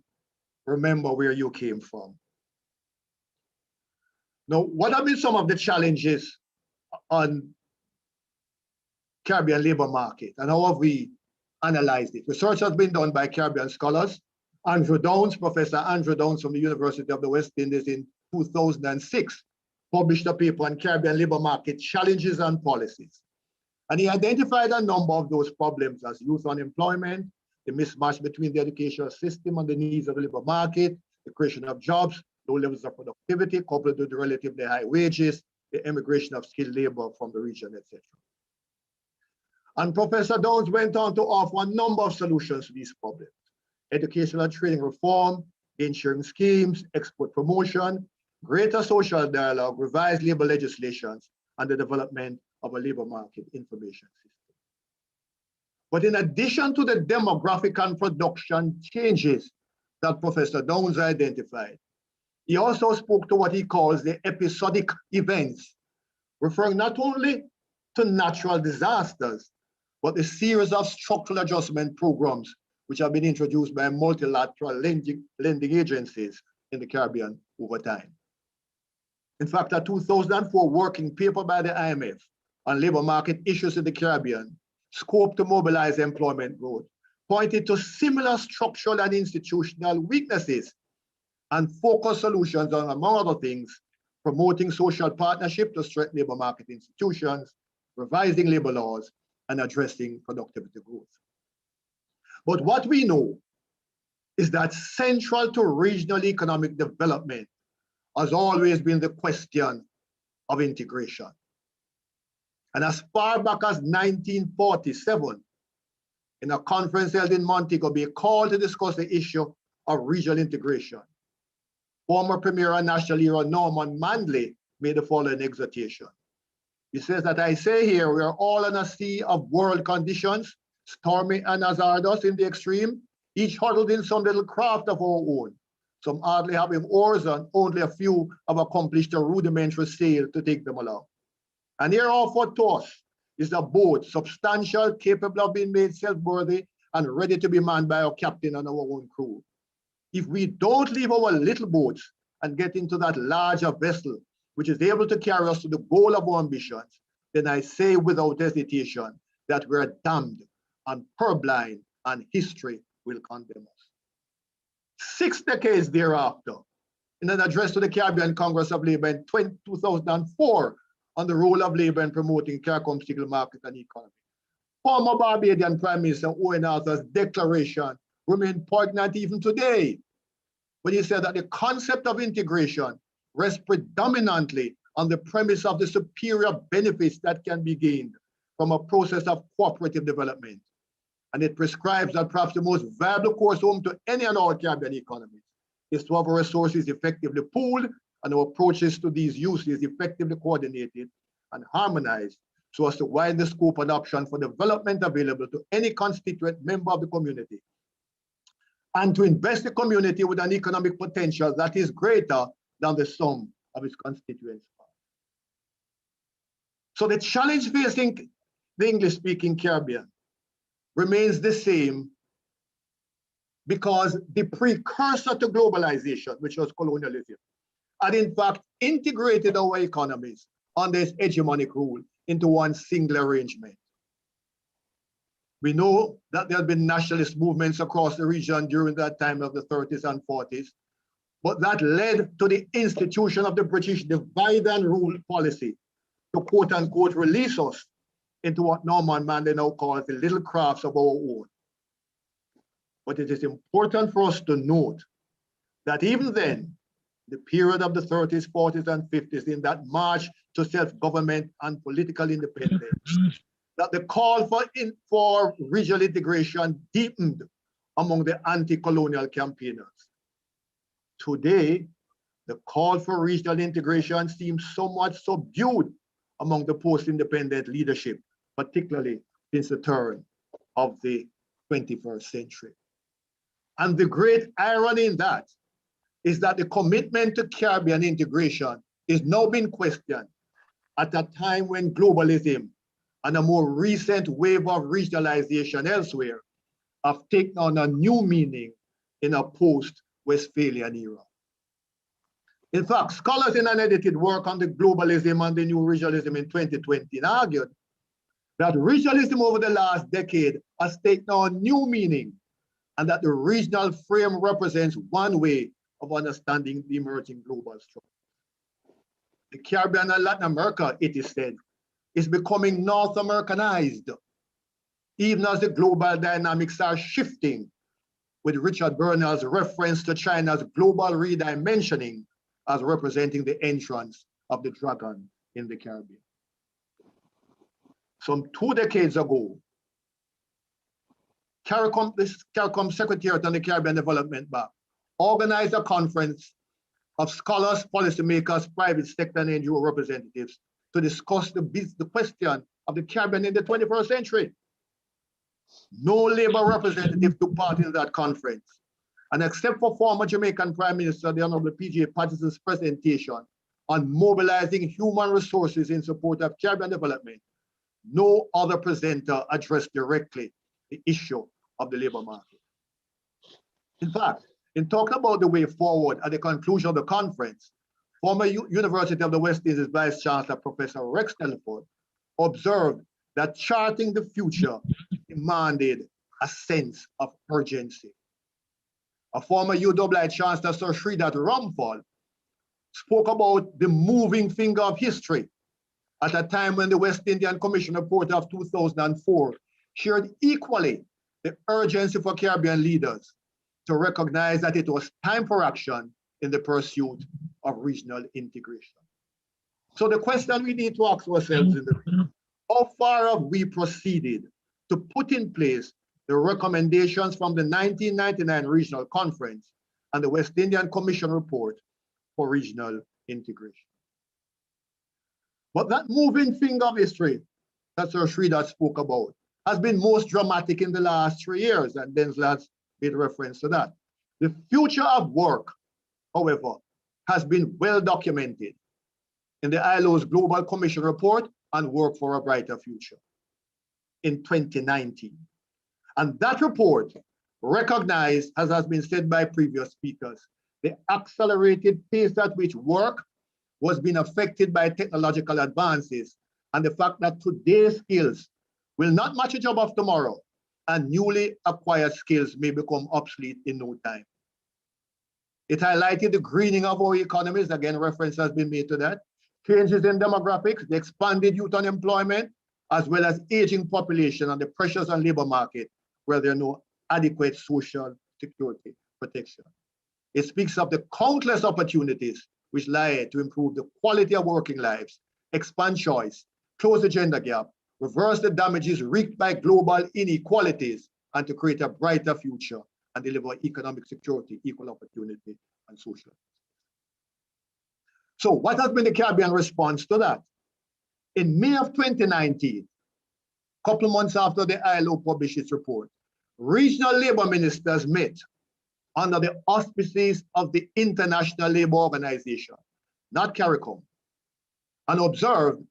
remember where you came from. Now, what have been some of the challenges on Caribbean labor market, and how have we analyzed it? Research has been done by Caribbean scholars. Andrew Downs, Professor Andrew Downs from the University of the West Indies in 2006, published a paper on Caribbean labor market challenges and policies. And he identified a number of those problems as youth unemployment, the mismatch between the educational system and the needs of the labor market, the creation of jobs, low levels of productivity coupled with relatively high wages, the immigration of skilled labor from the region, etc. And Professor Downs went on to offer a number of solutions to these problems: educational and training reform, ensuring schemes, export promotion, greater social dialogue, revised labor legislations, and the development of a labor market information system. But in addition to the demographic and production changes that Professor Downs identified, he also spoke to what he calls the episodic events, referring not only to natural disasters, but a series of structural adjustment programs which have been introduced by multilateral lending agencies in the Caribbean over time. In fact, a 2004 working paper by the IMF on labor market issues in the Caribbean, scope to mobilize employment growth, pointed to similar structural and institutional weaknesses and focused solutions on, among other things, promoting social partnership to strengthen labor market institutions, revising labor laws, and addressing productivity growth. But what we know is that central to regional economic development has always been the question of integration. And as far back as 1947, in a conference held in Montego Bay called to discuss the issue of regional integration, former Premier and National Hero Norman Manley made the following exhortation. He says that I say here, we are all on a sea of world conditions, stormy and hazardous in the extreme, each huddled in some little craft of our own, some hardly having oars and only a few have accomplished a rudimentary sail to take them along. And here offered to us is a boat substantial, capable of being made self-worthy and ready to be manned by our captain and our own crew. If we don't leave our little boats and get into that larger vessel, which is able to carry us to the goal of our ambitions, then I say without hesitation that we're damned and purblind and history will condemn us. 6 decades thereafter, in an address to the Caribbean Congress of Labor in 2004 on the role of labor in promoting CARICOM single market and economy, former Barbadian Prime Minister Owen Arthur's declaration remained poignant even today, when he said that the concept of integration rests predominantly on the premise of the superior benefits that can be gained from a process of cooperative development. And it prescribes that perhaps the most viable course home to any and all Caribbean economies is to have our resources effectively pooled and our approaches to these uses effectively coordinated and harmonized so as to widen the scope and option for development available to any constituent member of the community, and to invest the community with an economic potential that is greater than the sum of its constituents. So the challenge facing the English-speaking Caribbean remains the same, because the precursor to globalization, which was colonialism, had in fact integrated our economies under its hegemonic rule into one single arrangement. We know that there have been nationalist movements across the region during that time of the 30s and 40s, but that led to the institution of the British divide and rule policy to quote unquote release us into what Norman Manley now calls the little crafts of our own. But it is important for us to note that even then, the period of the 30s, 40s, and 50s, in that march to self-government and political independence, that the call for regional integration deepened among the anti-colonial campaigners. Today, the call for regional integration seems somewhat subdued among the post-independent leadership, particularly since the turn of the 21st century. And the great irony in that is that the commitment to Caribbean integration is now being questioned at a time when globalism and a more recent wave of regionalization elsewhere have taken on a new meaning in a post-Westphalian era. In fact, scholars in an edited work on the globalism and the new regionalism in 2020 argued that regionalism over the last decade has taken on new meaning, and that the regional frame represents one way of understanding the emerging global structure. The Caribbean and Latin America, it is said, is becoming North Americanized, even as the global dynamics are shifting, with Richard Bernal's reference to China's global redimensioning as representing the entrance of the dragon in the Caribbean. Some 2 decades ago, CARICOM Secretariat on the Caribbean Development Bank organized a conference of scholars, policymakers, private sector, and NGO representatives to discuss the question of the Caribbean in the 21st century. No labor representative took part in that conference. And except for former Jamaican Prime Minister, the Honorable P.J. Patterson's presentation on mobilizing human resources in support of Caribbean development, no other presenter addressed directly the issue of the labor market. In fact, in talking about the way forward at the conclusion of the conference, former University of the West Indies Vice Chancellor, Professor Rex Telford, observed that charting the future demanded a sense of urgency. A former UWI Chancellor, Sir Sridhar Ramphal, spoke about the moving finger of history at a time when the West Indian Commission report of 2004 shared equally the urgency for Caribbean leaders to recognize that it was time for action in the pursuit of regional integration. So the question we need to ask ourselves is, how far have we proceeded to put in place the recommendations from the 1999 Regional Conference and the West Indian Commission report for regional integration? But that moving finger of history that Sir Sridhar spoke about has been most dramatic in the last 3 years, and Denzel has made reference to that. The future of work, however, has been well documented in the ILO's Global Commission report on Work for a Brighter Future in 2019. And that report recognized, as has been said by previous speakers, the accelerated pace at which work was being affected by technological advances and the fact that today's skills will not match a job of tomorrow, and newly acquired skills may become obsolete in no time. It highlighted the greening of our economies, again, reference has been made to that, changes in demographics, the expanded youth unemployment, as well as aging population and the pressures on labor market where there are no adequate social security protection. It speaks of the countless opportunities which lie to improve the quality of working lives, expand choice, close the gender gap, reverse the damages wreaked by global inequalities, and to create a brighter future and deliver economic security, equal opportunity, and social justice. So what has been the Caribbean response to that? In May of 2019, a couple months after the ILO published its report, regional labor ministers met under the auspices of the International Labour Organization, not CARICOM, and observed,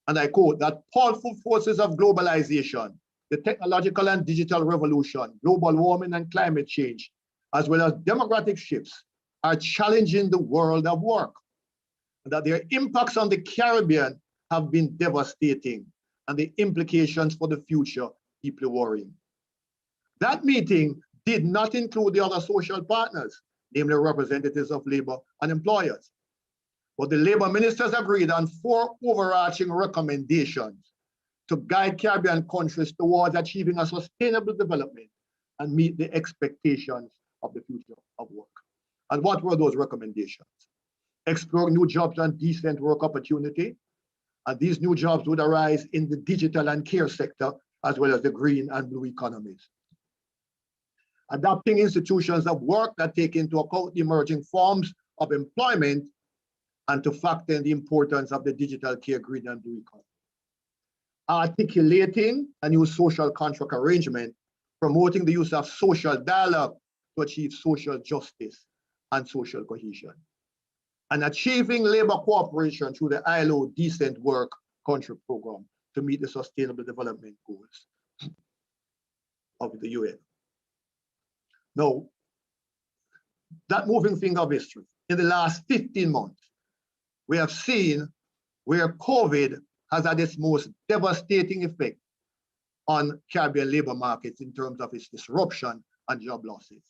and I quote, that powerful forces of globalization, the technological and digital revolution, global warming and climate change, as well as demographic shifts, are challenging the world of work, and that their impacts on the Caribbean have been devastating, and the implications for the future deeply worrying. That meeting did not include the other social partners, namely representatives of labor and employers. But the labor ministers agreed on 4 overarching recommendations to guide Caribbean countries towards achieving a sustainable development and meet the expectations of the future of work. And what were those recommendations? Explore new jobs and decent work opportunity. And these new jobs would arise in the digital and care sector, as well as the green and blue economies. Adapting institutions of work that take into account the emerging forms of employment and to factor in the importance of the digital care, green and blue economy. Articulating a new social contract arrangement, promoting the use of social dialogue to achieve social justice and social cohesion. And achieving labor cooperation through the ILO Decent Work Country Program to meet the Sustainable Development Goals of the UN. Now, that moving finger of history, in the last 15 months, we have seen where COVID has had its most devastating effect on Caribbean labor markets in terms of its disruption and job losses.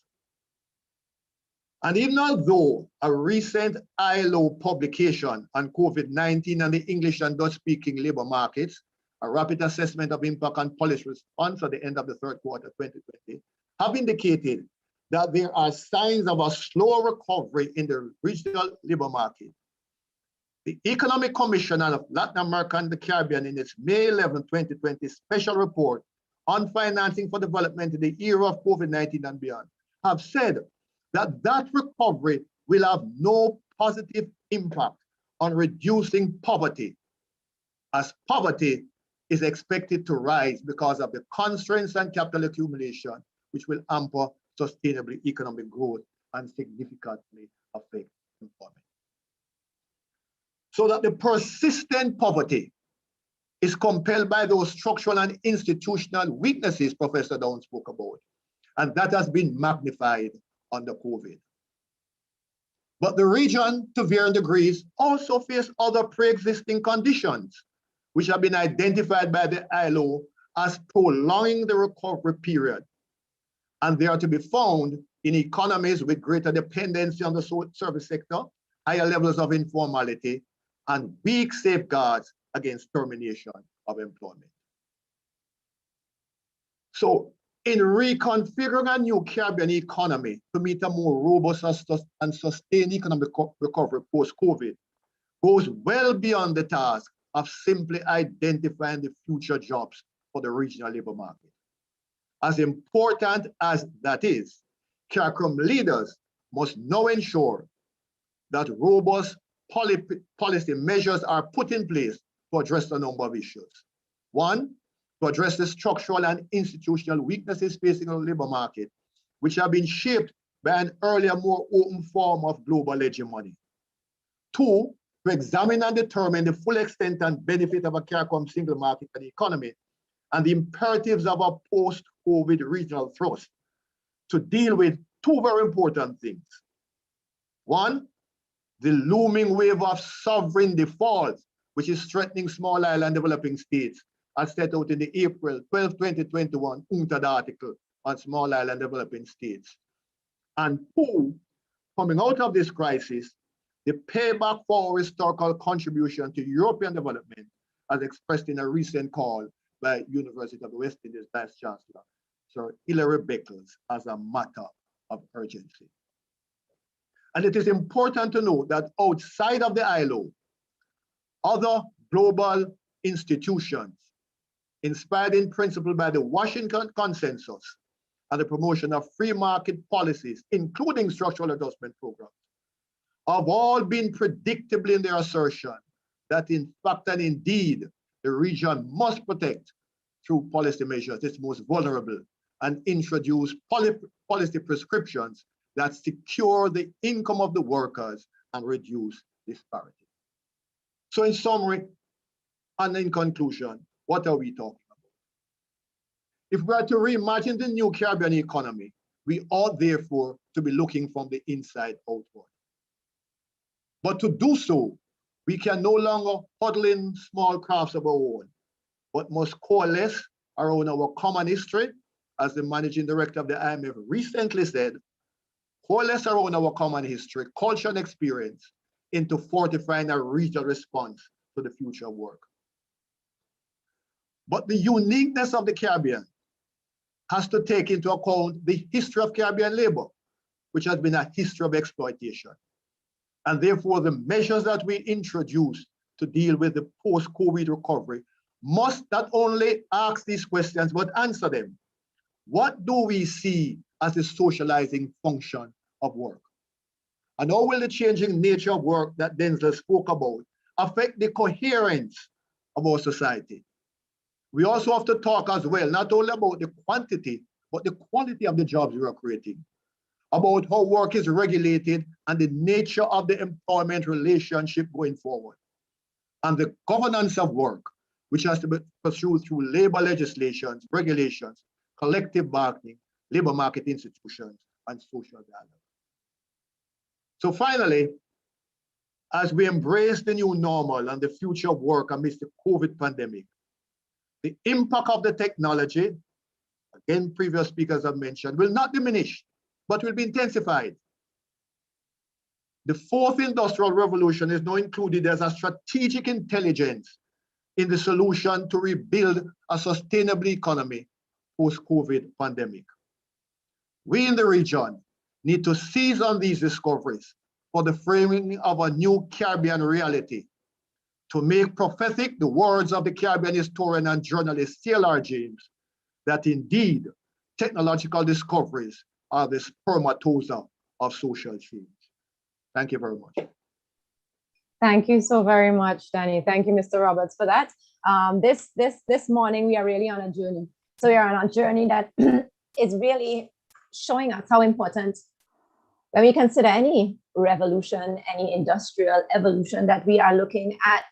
And even although a recent ILO publication on COVID-19 and the English and Dutch-speaking labor markets, a rapid assessment of impact and policy response at the end of the third quarter 2020, have indicated that there are signs of a slower recovery in the regional labor market. The Economic Commission of Latin America and the Caribbean, in its May 11, 2020 special report on financing for development in the era of COVID-19 and beyond, have said that that recovery will have no positive impact on reducing poverty, as poverty is expected to rise because of the constraints and capital accumulation, which will hamper sustainable economic growth and significantly affect employment. So that the persistent poverty is compelled by those structural and institutional weaknesses Professor Down spoke about, and that has been magnified under COVID. But the region, to varying degrees, also face other pre-existing conditions, which have been identified by the ILO as prolonging the recovery period. And they are to be found in economies with greater dependency on the service sector, higher levels of informality, and weak safeguards against termination of employment. So, in reconfiguring a new Caribbean economy to meet a more robust and sustained economic recovery post-COVID, goes well beyond the task of simply identifying the future jobs for the regional labor market. As important as that is, CARICOM leaders must now ensure that robust policy measures are put in place to address a number of issues. One, to address the structural and institutional weaknesses facing the labor market, which have been shaped by an earlier, more open form of global hegemony. Two, to examine and determine the full extent and benefit of a CARICOM single market and economy and the imperatives of a post-COVID regional thrust to deal with two very important things. One, the looming wave of sovereign default, which is threatening small island developing states, as set out in the April 12, 2021 UNCTAD article on small island developing states. And two, coming out of this crisis, the payback for our historical contribution to European development, as expressed in a recent call by University of the West Indies Vice Chancellor, Sir Hilary Beckles, as a matter of urgency. And it is important to note that outside of the ILO, other global institutions, inspired in principle by the Washington Consensus and the promotion of free market policies, including structural adjustment programs, have all been predictable in their assertion that in fact and indeed, the region must protect through policy measures its most vulnerable and introduce policy prescriptions that secure the income of the workers and reduce disparity. So in summary, and in conclusion, what are we talking about? If we are to reimagine the new Caribbean economy, we ought therefore to be looking from the inside outward. But to do so, we can no longer huddle in small crafts of our own, but must coalesce around our common history, as the managing director of the IMF recently said, coalesce around our common history, culture, and experience into fortifying a regional response to the future of work. But the uniqueness of the Caribbean has to take into account the history of Caribbean labor, which has been a history of exploitation. And therefore, the measures that we introduce to deal with the post-COVID recovery must not only ask these questions, but answer them. What do we see as the socializing function of work? And how will the changing nature of work that Denzel spoke about affect the coherence of our society? We also have to talk as well, not only about the quantity, but the quality of the jobs we are creating, about how work is regulated and the nature of the employment relationship going forward, and the governance of work, which has to be pursued through labor legislations, regulations, collective bargaining, labor market institutions, and social dialogue. So finally, as we embrace the new normal and the future of work amidst the COVID pandemic, the impact of the technology, again, previous speakers have mentioned, will not diminish, but will be intensified. The fourth industrial revolution is now included as a strategic intelligence in the solution to rebuild a sustainable economy post-COVID pandemic. We in the region need to seize on these discoveries for the framing of a new Caribbean reality to make prophetic the words of the Caribbean historian and journalist Taylor James, that indeed technological discoveries are the spermatozoa of social change. Thank you very much. Thank you so very much, Danny. Thank you, Mr. Roberts, for that. This morning, we are really on a journey. So we are on a journey that is really showing us how important, when we consider any revolution, any industrial evolution, that we are looking at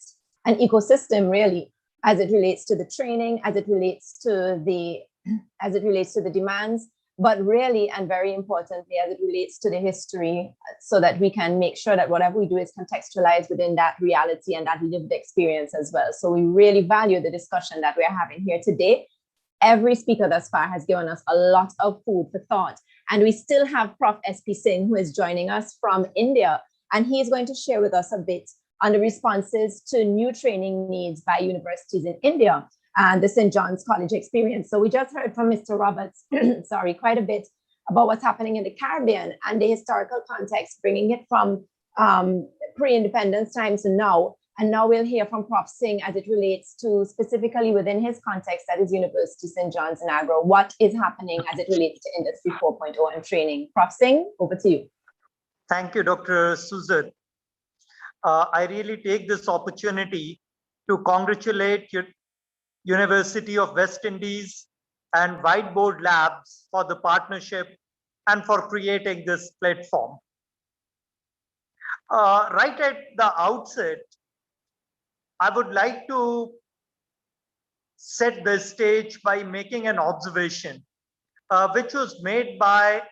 an ecosystem really, as it relates to the training, as it relates to the demands, but really, and very importantly, as it relates to the history, so that we can make sure that whatever we do is contextualized within that reality and that lived experience as well. So we really value the discussion that we're having here today. Every speaker thus far has given us a lot of food for thought. And we still have Prof. S.P. Singh, who is joining us from India, and he is going to share with us a bit on the responses to new training needs by universities in India and the St. John's College experience. So we just heard from Mr. Roberts, sorry, quite a bit about what's happening in the Caribbean and the historical context, bringing it from pre-independence times to now. And now we'll hear from Prof. Singh as it relates to specifically within his context at his University St. John's in Agra, what is happening as it relates to Industry 4.0 and training. Prof. Singh, over to you. Thank you, Dr. Susan. I really take this opportunity to congratulate University of West Indies and Whiteboard Labs for the partnership and for creating this platform. Right at the outset, I would like to set the stage by making an observation, which was made by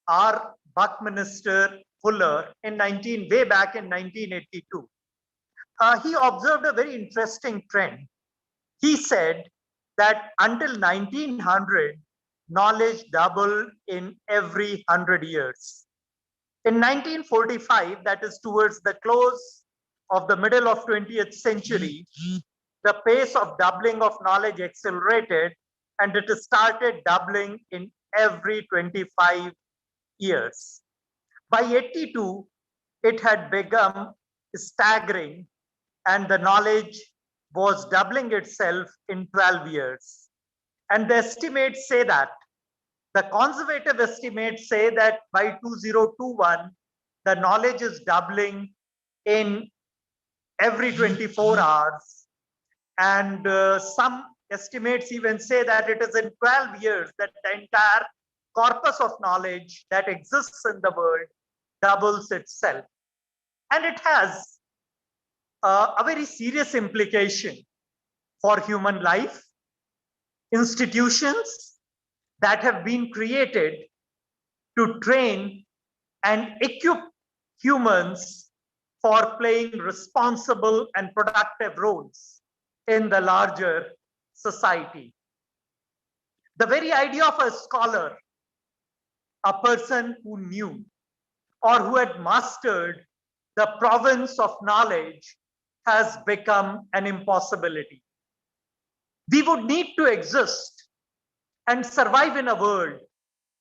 our Buckminster Fuller way back in 1982. He observed a very interesting trend. He said that until 1900, knowledge doubled in every 100 years. In 1945, that is towards the close of the middle of 20th century, the pace of doubling of knowledge accelerated, and it started doubling in every 25 years. By 82, it had become staggering, and the knowledge was doubling itself in 12 years. And the estimates say that, the conservative estimates say that by 2021, the knowledge is doubling in every 24 hours. And some estimates even say that it is in 12 years that the entire corpus of knowledge that exists in the world doubles itself. And it has a very serious implication for human life, institutions that have been created to train and equip humans for playing responsible and productive roles in the larger society. The very idea of a scholar, a person who knew or who had mastered the province of knowledge, has become an impossibility. We would need to exist and survive in a world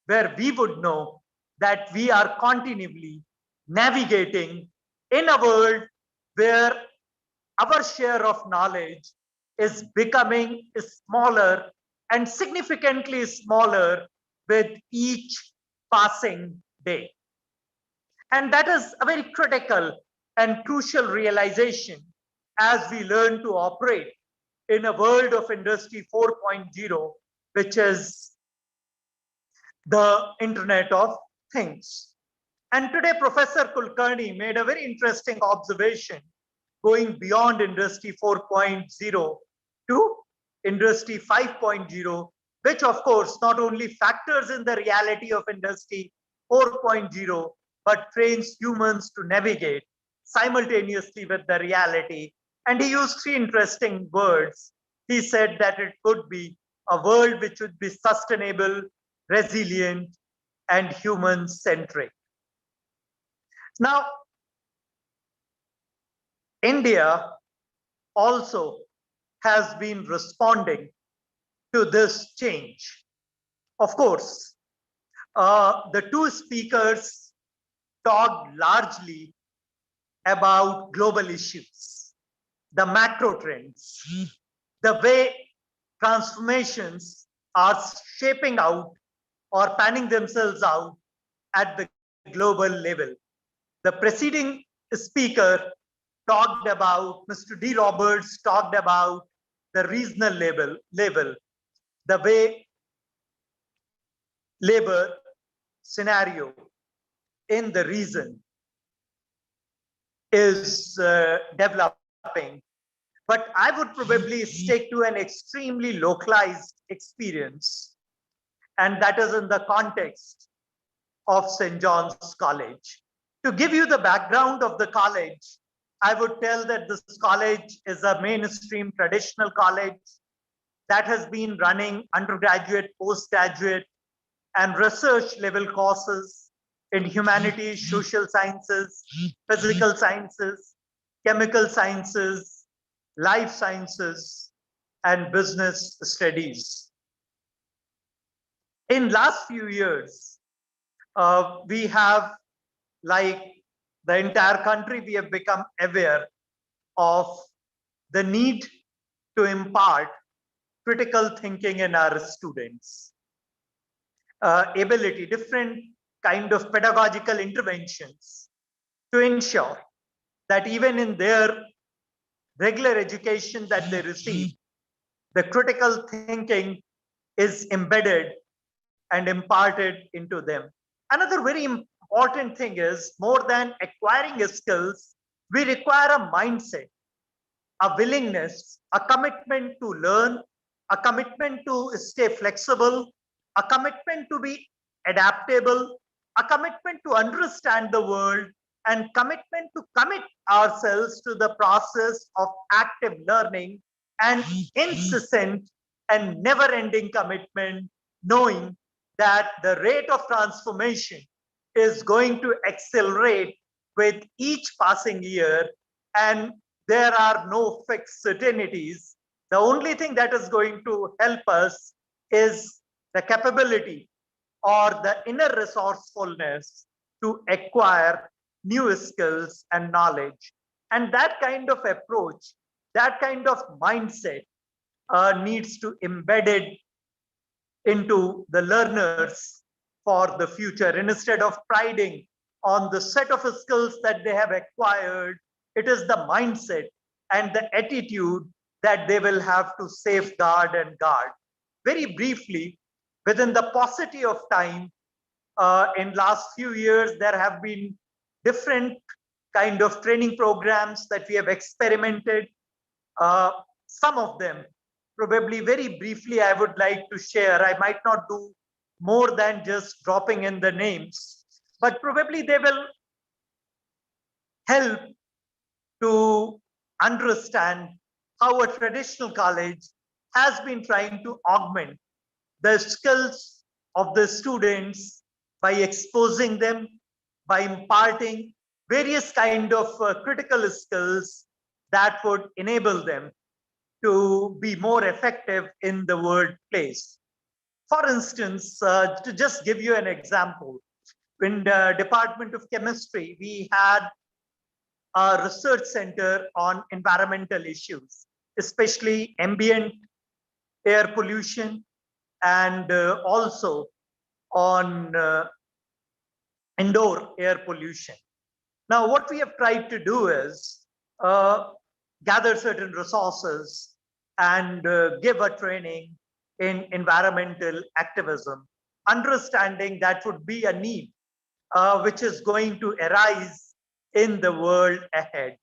where we would know that we are continually navigating in a world where our share of knowledge is becoming smaller and significantly smaller with each passing day. And that is a very critical and crucial realization as we learn to operate in a world of Industry 4.0, which is the Internet of Things. And today, Professor Kulkarni made a very interesting observation going beyond Industry 4.0 to Industry 5.0, which of course not only factors in the reality of Industry 4.0, but trains humans to navigate simultaneously with the reality. And he used three interesting words. He said that it could be a world which would be sustainable, resilient, and human-centric. Now, India also has been responding to this change. Of course, the two speakers talked largely about global issues. the macro trends, the way transformations are shaping out or panning themselves out at the global level. The preceding speaker talked about, Mr. D. Roberts talked about the regional level, the way labor scenario in the region is developing. But I would probably stick to an extremely localized experience, and that is in the context of St. John's College. To give you the background of the college, I would tell that this college is a mainstream traditional college that has been running undergraduate, postgraduate, and research level courses in humanities, social sciences, physical sciences, chemical sciences, life sciences, and business studies. In last few years, we have, like the entire country, we have become aware of the need to impart critical thinking in our students. Ability, different kind of pedagogical interventions to ensure that even in their regular education that they receive, the critical thinking is embedded and imparted into them. Another very important thing is, more than acquiring skills, we require a mindset, a willingness, a commitment to learn, a commitment to stay flexible, a commitment to be adaptable, a commitment to understand the world, and commitment to commit ourselves to the process of active learning, and incessant and never-ending commitment, knowing that the rate of transformation is going to accelerate with each passing year, and there are no fixed certainties. The only thing that is going to help us is the capability or the inner resourcefulness to acquire new skills and knowledge. And that kind of approach, that kind of mindset needs to embed it into the learners for the future. Instead of priding on the set of skills that they have acquired, it is the mindset and the attitude that they will have to safeguard and guard. Very briefly, within the paucity of time, in last few years, there have been different kind of training programs that we have experimented. Some of them, probably very briefly, I would like to share. I might not do more than just dropping in the names, but probably they will help to understand how a traditional college has been trying to augment the skills of the students by exposing them, by imparting various kind of critical skills that would enable them to be more effective in the workplace. For instance, to just give you an example, in the Department of Chemistry, we had a research center on environmental issues, especially ambient air pollution, and also on indoor air pollution. Now, what we have tried to do is gather certain resources and give a training in environmental activism, understanding that would be a need which is going to arise in the world ahead.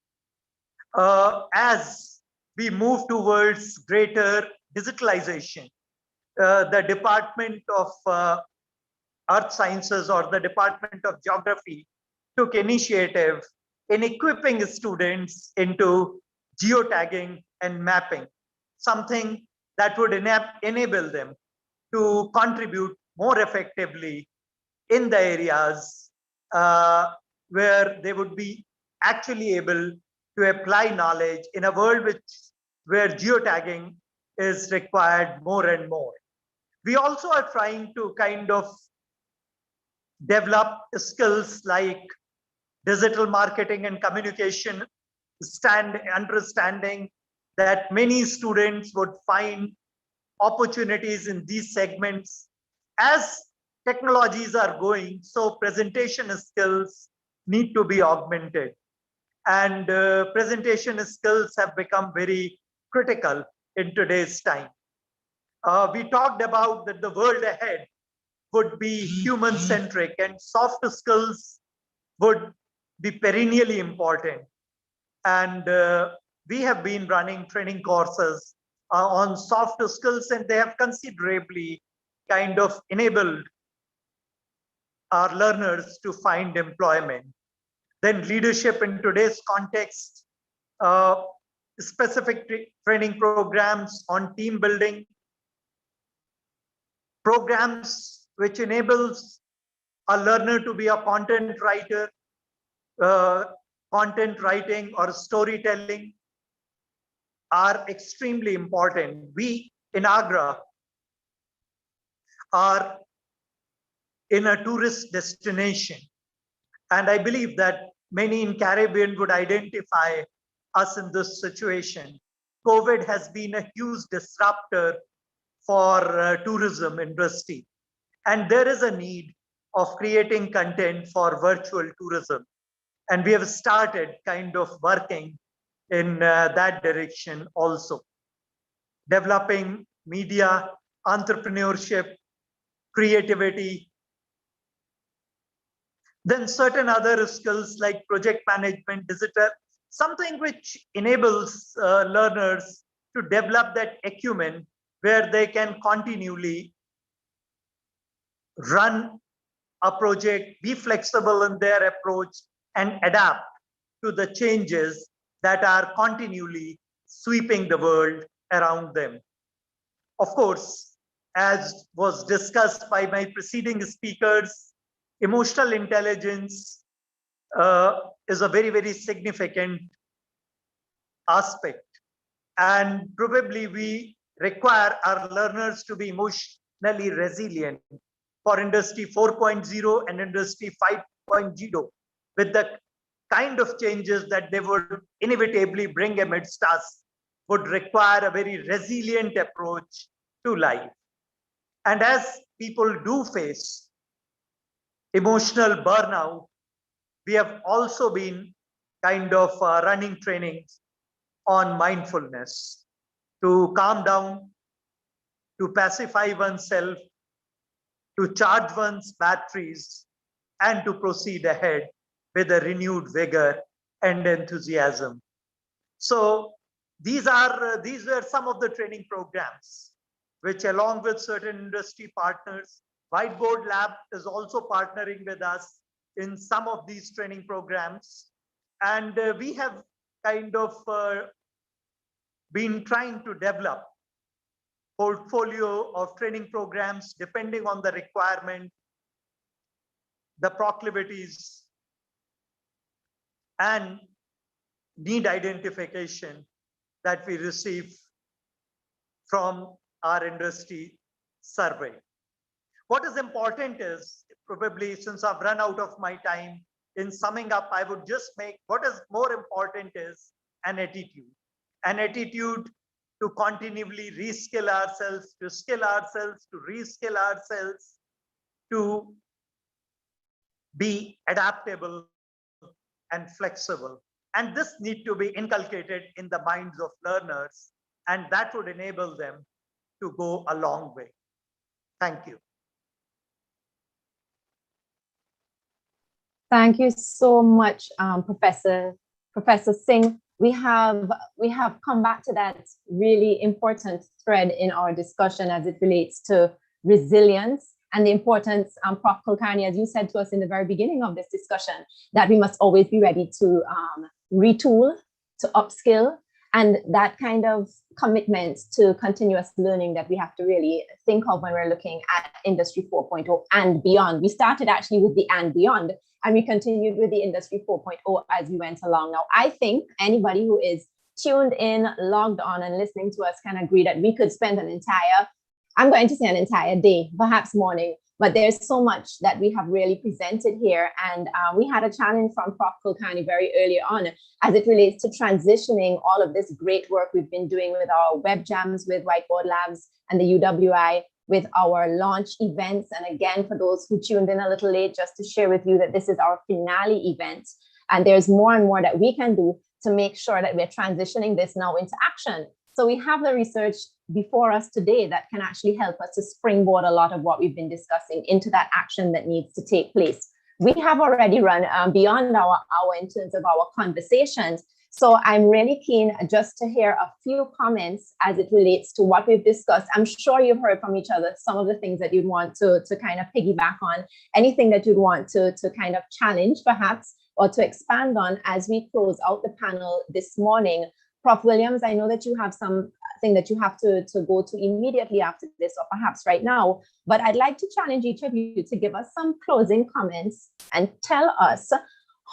As we move towards greater digitalization, the Department of Earth Sciences or the Department of Geography took initiative in equipping students into geotagging and mapping, something that would enable them to contribute more effectively in the areas where they would be actually able to apply knowledge in a world where geotagging is required more and more. We also are trying to kind of develop skills like digital marketing and communication understanding that many students would find opportunities in these segments. As technologies are going, so presentation skills need to be augmented. And presentation skills have become very critical in today's time. We talked about that the world ahead would be human-centric, and soft skills would be perennially important. And we have been running training courses on soft skills, and they have considerably kind of enabled our learners to find employment. Then leadership in today's context, specific training programs on team building, programs which enables a learner to be a content writer, content writing or storytelling are extremely important. We in Agra are in a tourist destination, and I believe that many in Caribbean would identify us in this situation. COVID has been a huge disruptor for tourism industry, and there is a need of creating content for virtual tourism, and we have started kind of working in that direction also, developing media, entrepreneurship, creativity. Then certain other skills like project management, digital, something which enables learners to develop that acumen where they can continually run a project, be flexible in their approach, and adapt to the changes that are continually sweeping the world around them. Of course, as was discussed by my preceding speakers, emotional intelligence is a very, very significant aspect. And probably we require our learners to be emotionally resilient for Industry 4.0 and Industry 5.0, with the kind of changes that they would inevitably bring amidst us would require a very resilient approach to life. And as people do face emotional burnout, we have also been kind of running trainings on mindfulness to calm down, to pacify oneself, to charge one's batteries, and to proceed ahead with a renewed vigor and enthusiasm. So these were some of the training programs which, along with certain industry partners, Whiteboard Lab is also partnering with us in some of these training programs. And we have kind of been trying to develop portfolio of training programs depending on the requirement, the proclivities, and need identification that we receive from our industry survey. What is important is, probably since I've run out of my time, in summing up, I would just make what is more important is an attitude to continually reskill ourselves, to skill ourselves, to reskill ourselves, to be adaptable and flexible. And this need to be inculcated in the minds of learners, and that would enable them to go a long way. Thank you. Thank you so much, Professor Singh. We have come back to that really important thread in our discussion as it relates to resilience and the importance, Prof. Kulkarni, as you said to us in the very beginning of this discussion, that we must always be ready to retool, to upskill, and that kind of commitment to continuous learning that we have to really think of when we're looking at Industry 4.0 and beyond. We started actually with the and beyond, and we continued with the Industry 4.0 as we went along. Now, I think anybody who is tuned in, logged on, and listening to us can agree that we could spend an entire day, perhaps morning, but there's so much that we have really presented here. And we had a challenge from Prof. Kulkarni very early on as it relates to transitioning all of this great work we've been doing with our web jams with Whiteboard Labs and the UWI, with our launch events. And again, for those who tuned in a little late, just to share with you that this is our finale event. And there's more and more that we can do to make sure that we're transitioning this now into action. So we have the research before us today that can actually help us to springboard a lot of what we've been discussing into that action that needs to take place. We have already run beyond our hour in terms of our conversations. So I'm really keen just to hear a few comments as it relates to what we've discussed. I'm sure you've heard from each other some of the things that you'd want to kind of piggyback on, anything that you'd want to kind of challenge perhaps, or to expand on as we close out the panel this morning. Prof. Williams, I know that you have something that you have to go to immediately after this, or perhaps right now, but I'd like to challenge each of you to give us some closing comments and tell us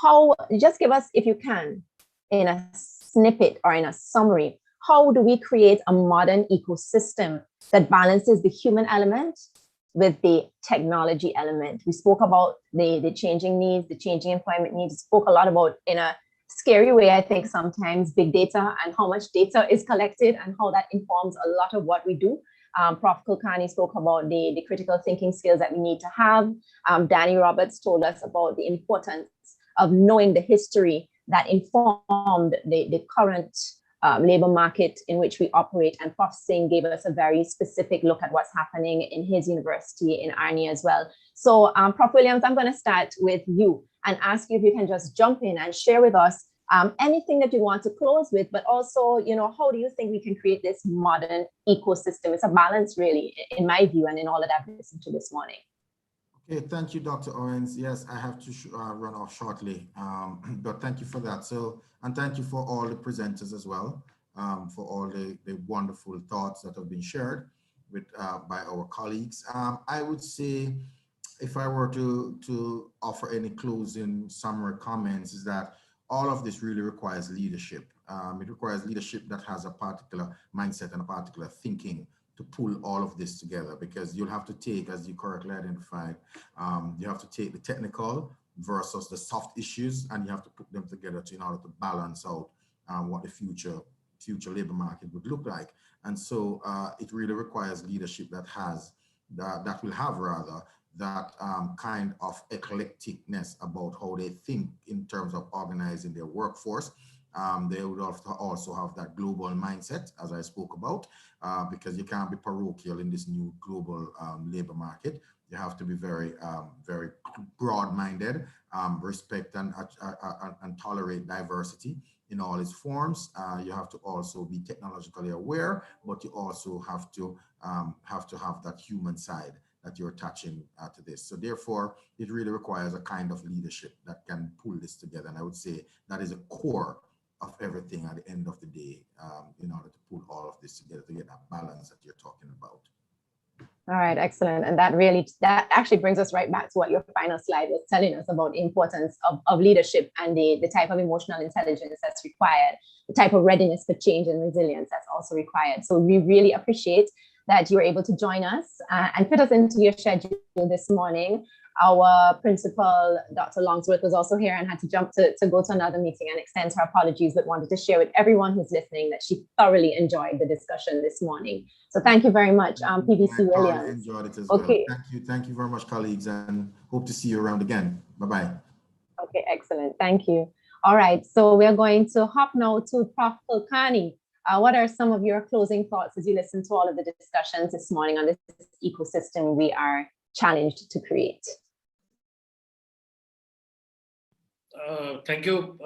how, just give us, if you can, in a snippet or in a summary, how do we create a modern ecosystem that balances the human element with the technology element? We spoke about the changing needs, the changing employment needs. We spoke a lot about, in a scary way, I think sometimes, big data and how much data is collected and how that informs a lot of what we do. Prof. Kulkarni spoke about the critical thinking skills that we need to have. Danny Roberts told us about the importance of knowing the history that informed the current labor market in which we operate. And Prof. Singh gave us a very specific look at what's happening in his university in Arni as well. So Prof. Williams, I'm going to start with you and ask you if you can just jump in and share with us anything that you want to close with, but also, you know, how do you think we can create this modern ecosystem? It's a balance, really, in my view, and in all that I've listened to this morning. Okay, thank you, Dr. Owens. Yes, I have to run off shortly, but thank you for that. So, and thank you for all the presenters as well, for all the wonderful thoughts that have been shared with by our colleagues. I would say, if I were to offer any closing summary comments, is that all of this really requires leadership. It requires leadership that has a particular mindset and a particular thinking to pull all of this together, because you'll have to take, as you correctly identified, you have to take the technical versus the soft issues, and you have to put them together in order to balance out what the future labor market would look like. And so it really requires leadership that will have that kind of eclecticness about how they think in terms of organizing their workforce. They would also have that global mindset, as I spoke about, because you can't be parochial in this new global labor market. You have to be very, very broad-minded, respect and tolerate diversity in all its forms. You have to also be technologically aware, but you also have to have that human side that you're touching to this. So therefore, it really requires a kind of leadership that can pull this together. And I would say that is a core of everything at the end of the day, in order to pull all of this together to get that balance that you're talking about. All right, excellent. And that actually brings us right back to what your final slide was telling us about the importance of leadership and the type of emotional intelligence that's required, the type of readiness for change and resilience that's also required. So we really appreciate that you were able to join us and fit us into your schedule this morning. Our principal, Dr. Longsworth, was also here and had to jump to go to another meeting and extends her apologies, but wanted to share with everyone who's listening that she thoroughly enjoyed the discussion this morning. So thank you very much, PVC Williams. I enjoyed it as well. Thank you very much, colleagues, and hope to see you around again. Bye-bye. Okay, excellent. Thank you. All right, so we're going to hop now to Prof. Kulkarni. What are some of your closing thoughts as you listen to all of the discussions this morning on this ecosystem we are challenged to create? Thank you,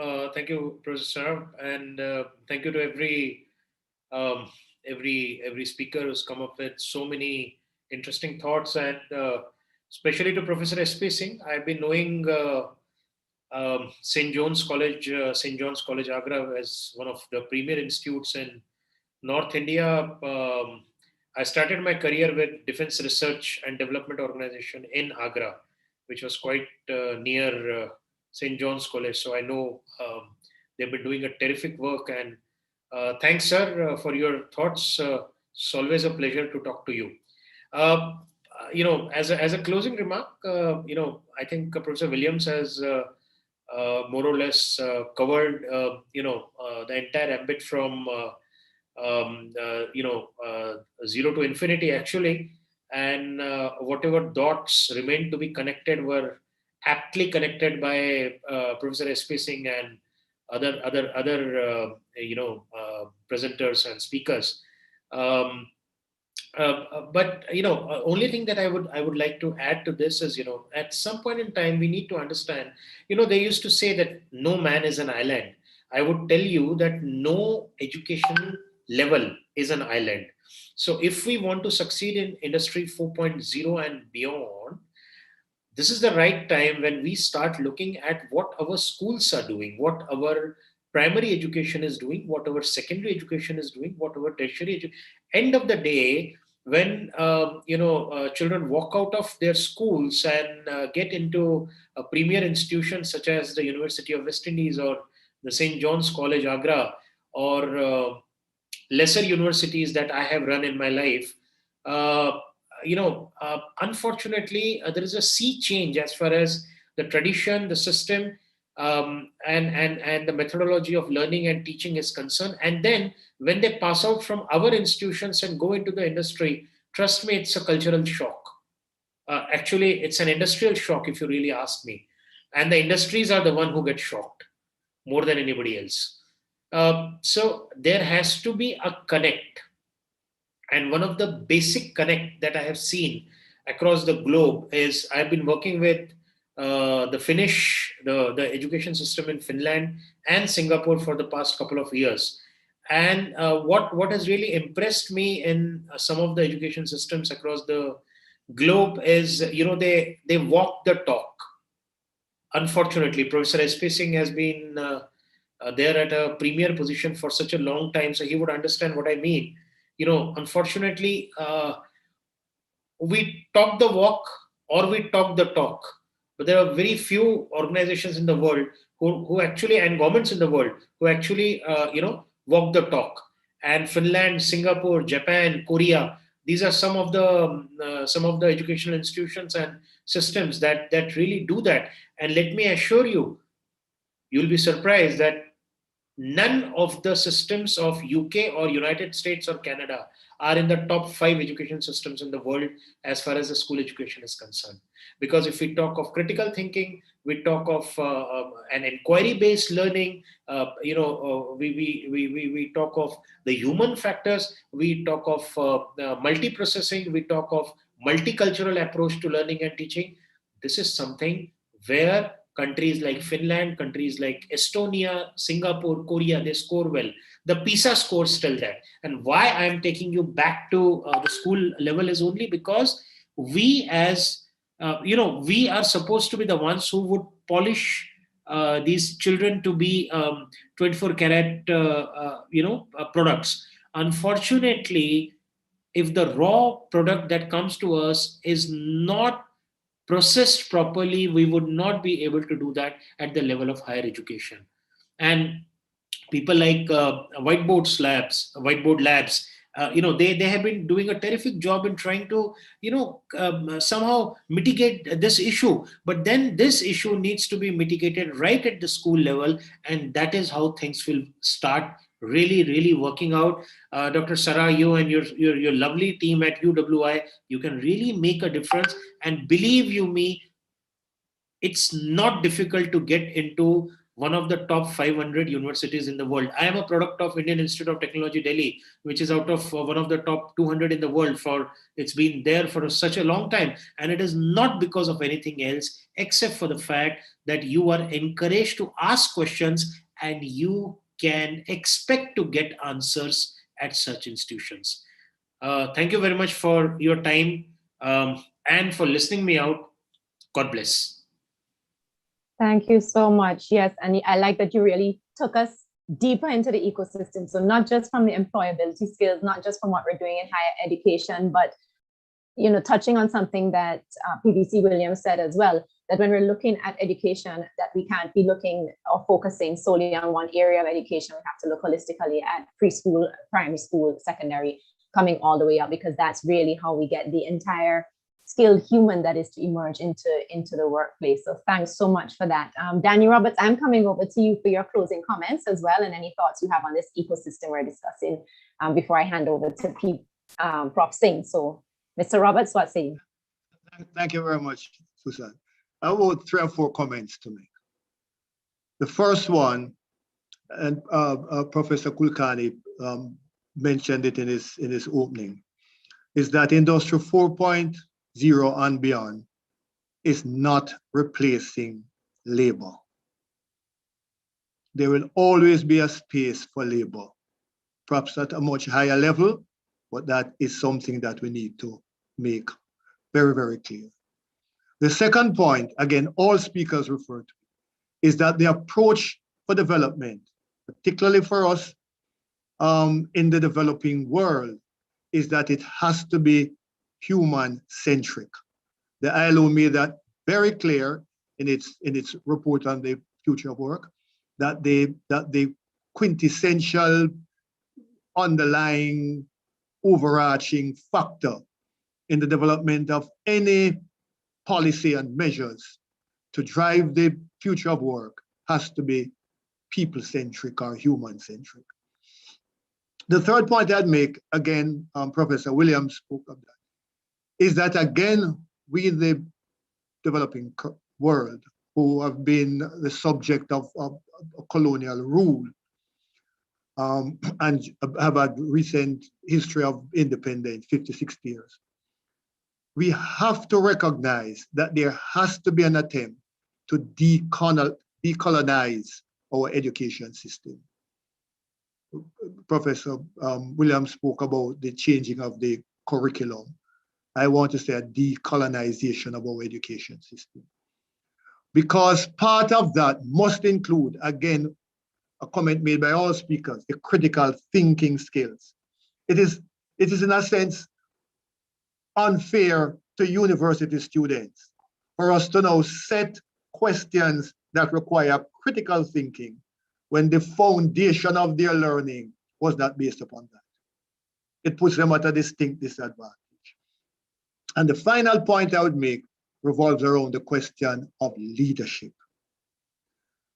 Professor Sarah, and thank you to every speaker who's come up with so many interesting thoughts, and especially to Professor S.P. Singh. I've been knowing St. John's College, Agra, as one of the premier institutes in North India. I started my career with Defense Research and Development Organization in Agra, which was quite near St. John's College. So I know they've been doing a terrific work. And thanks, sir, for your thoughts. It's always a pleasure to talk to you. as a closing remark, I think Professor Williams has more or less covered, the entire ambit from, zero to infinity, actually. And whatever dots remained to be connected were aptly connected by Professor S.P. Singh and other presenters and speakers. But only thing that I would like to add to this is, at some point in time we need to understand, they used to say that no man is an island. I would tell you that no education level is an island. So if we want to succeed in Industry 4.0 and beyond, this is the right time when we start looking at what our schools are doing, what our primary education is doing, what our secondary education is doing, what our tertiary education. End of the day, when children walk out of their schools and get into a premier institution such as the University of West Indies or the St. John's College, Agra, or lesser universities that I have run in my life, unfortunately, there is a sea change as far as the tradition, the system, and the methodology of learning and teaching is concerned. And then when they pass out from our institutions and go into the industry, trust me, it's a cultural shock. Actually, it's an industrial shock, if you really ask me. And the industries are the one who get shocked more than anybody else. So there has to be a connect. And one of the basic connect that I have seen across the globe is I've been working with the education system in Finland and Singapore for the past couple of years. And what has really impressed me in some of the education systems across the globe is, they walk the talk. Unfortunately, Professor S.P. Singh has been there at a premier position for such a long time, so he would understand what I mean. Unfortunately, we talk the walk or we talk the talk, but there are very few organizations in the world who actually, and governments in the world who actually, walk the talk. And Finland, Singapore, Japan, Korea, these are some of the educational institutions and systems that really do that. And let me assure you, you'll be surprised that none of the systems of UK or United States or Canada are in the top 5 education systems in the world as far as the school education is concerned. Because if we talk of critical thinking, we talk of an inquiry-based learning, we talk of the human factors, we talk of multiprocessing, we talk of multicultural approach to learning and teaching. This is something where countries like Finland, countries like Estonia, Singapore, Korea, they score well. The PISA scores tell that. And why I'm taking you back to the school level is only because we as, we are supposed to be the ones who would polish these children to be 24 karat, products. Unfortunately, if the raw product that comes to us is not processed properly, we would not be able to do that at the level of higher education. And people like whiteboard labs, they have been doing a terrific job in trying to, somehow mitigate this issue. But then this issue needs to be mitigated right at the school level, and that is how things will start really working out. Dr. Sarah, you and your lovely team at UWI, you can really make a difference. And believe you me, it's not difficult to get into one of the top 500 universities in the world. I am a product of Indian Institute of Technology, Delhi, which is out of one of the top 200 in the world. It's been there for such a long time. And it is not because of anything else, except for the fact that you are encouraged to ask questions and you can expect to get answers at such institutions. Thank you very much for your time and for listening me out. God bless. Thank you so much. Yes, and I like that you really took us deeper into the ecosystem. So not just from the employability skills, not just from what we're doing in higher education, but touching on something that PVC Williams said as well, that when we're looking at education, that we can't be looking or focusing solely on one area of education. We have to look holistically at preschool, primary school, secondary, coming all the way up, because that's really how we get the entire skilled human that is to emerge into the workplace. So thanks so much for that. Danny Roberts, I'm coming over to you for your closing comments as well, and any thoughts you have on this ecosystem we're discussing before I hand over to Prof. Singh. So Mr. Roberts, what say you? Thank you very much, Susan. I have about 3 or 4 comments to make. The first one, and Professor Kulkarni mentioned it in his opening, is that Industry 4.0 and beyond is not replacing labor. There will always be a space for labor, perhaps at a much higher level, but that is something that we need to make very, very clear. The second point, again, all speakers refer to, is that the approach for development, particularly for us in the developing world, is that it has to be human-centric. The ILO made that very clear in its report on the future of work, that the quintessential underlying overarching factor in the development of any policy and measures to drive the future of work has to be people-centric or human-centric. The third point I'd make, again, Professor Williams spoke of that, is that again, we in the developing world who have been the subject of colonial rule and have a recent history of independence, 50, 60 years, we have to recognize that there has to be an attempt to decolonize our education system. Professor Williams spoke about the changing of the curriculum. I want to say a decolonization of our education system. Because part of that must include, again, a comment made by all speakers, the critical thinking skills. It is in a sense unfair to university students for us to now set questions that require critical thinking when the foundation of their learning was not based upon that. It puts them at a distinct disadvantage. And the final point I would make revolves around the question of leadership.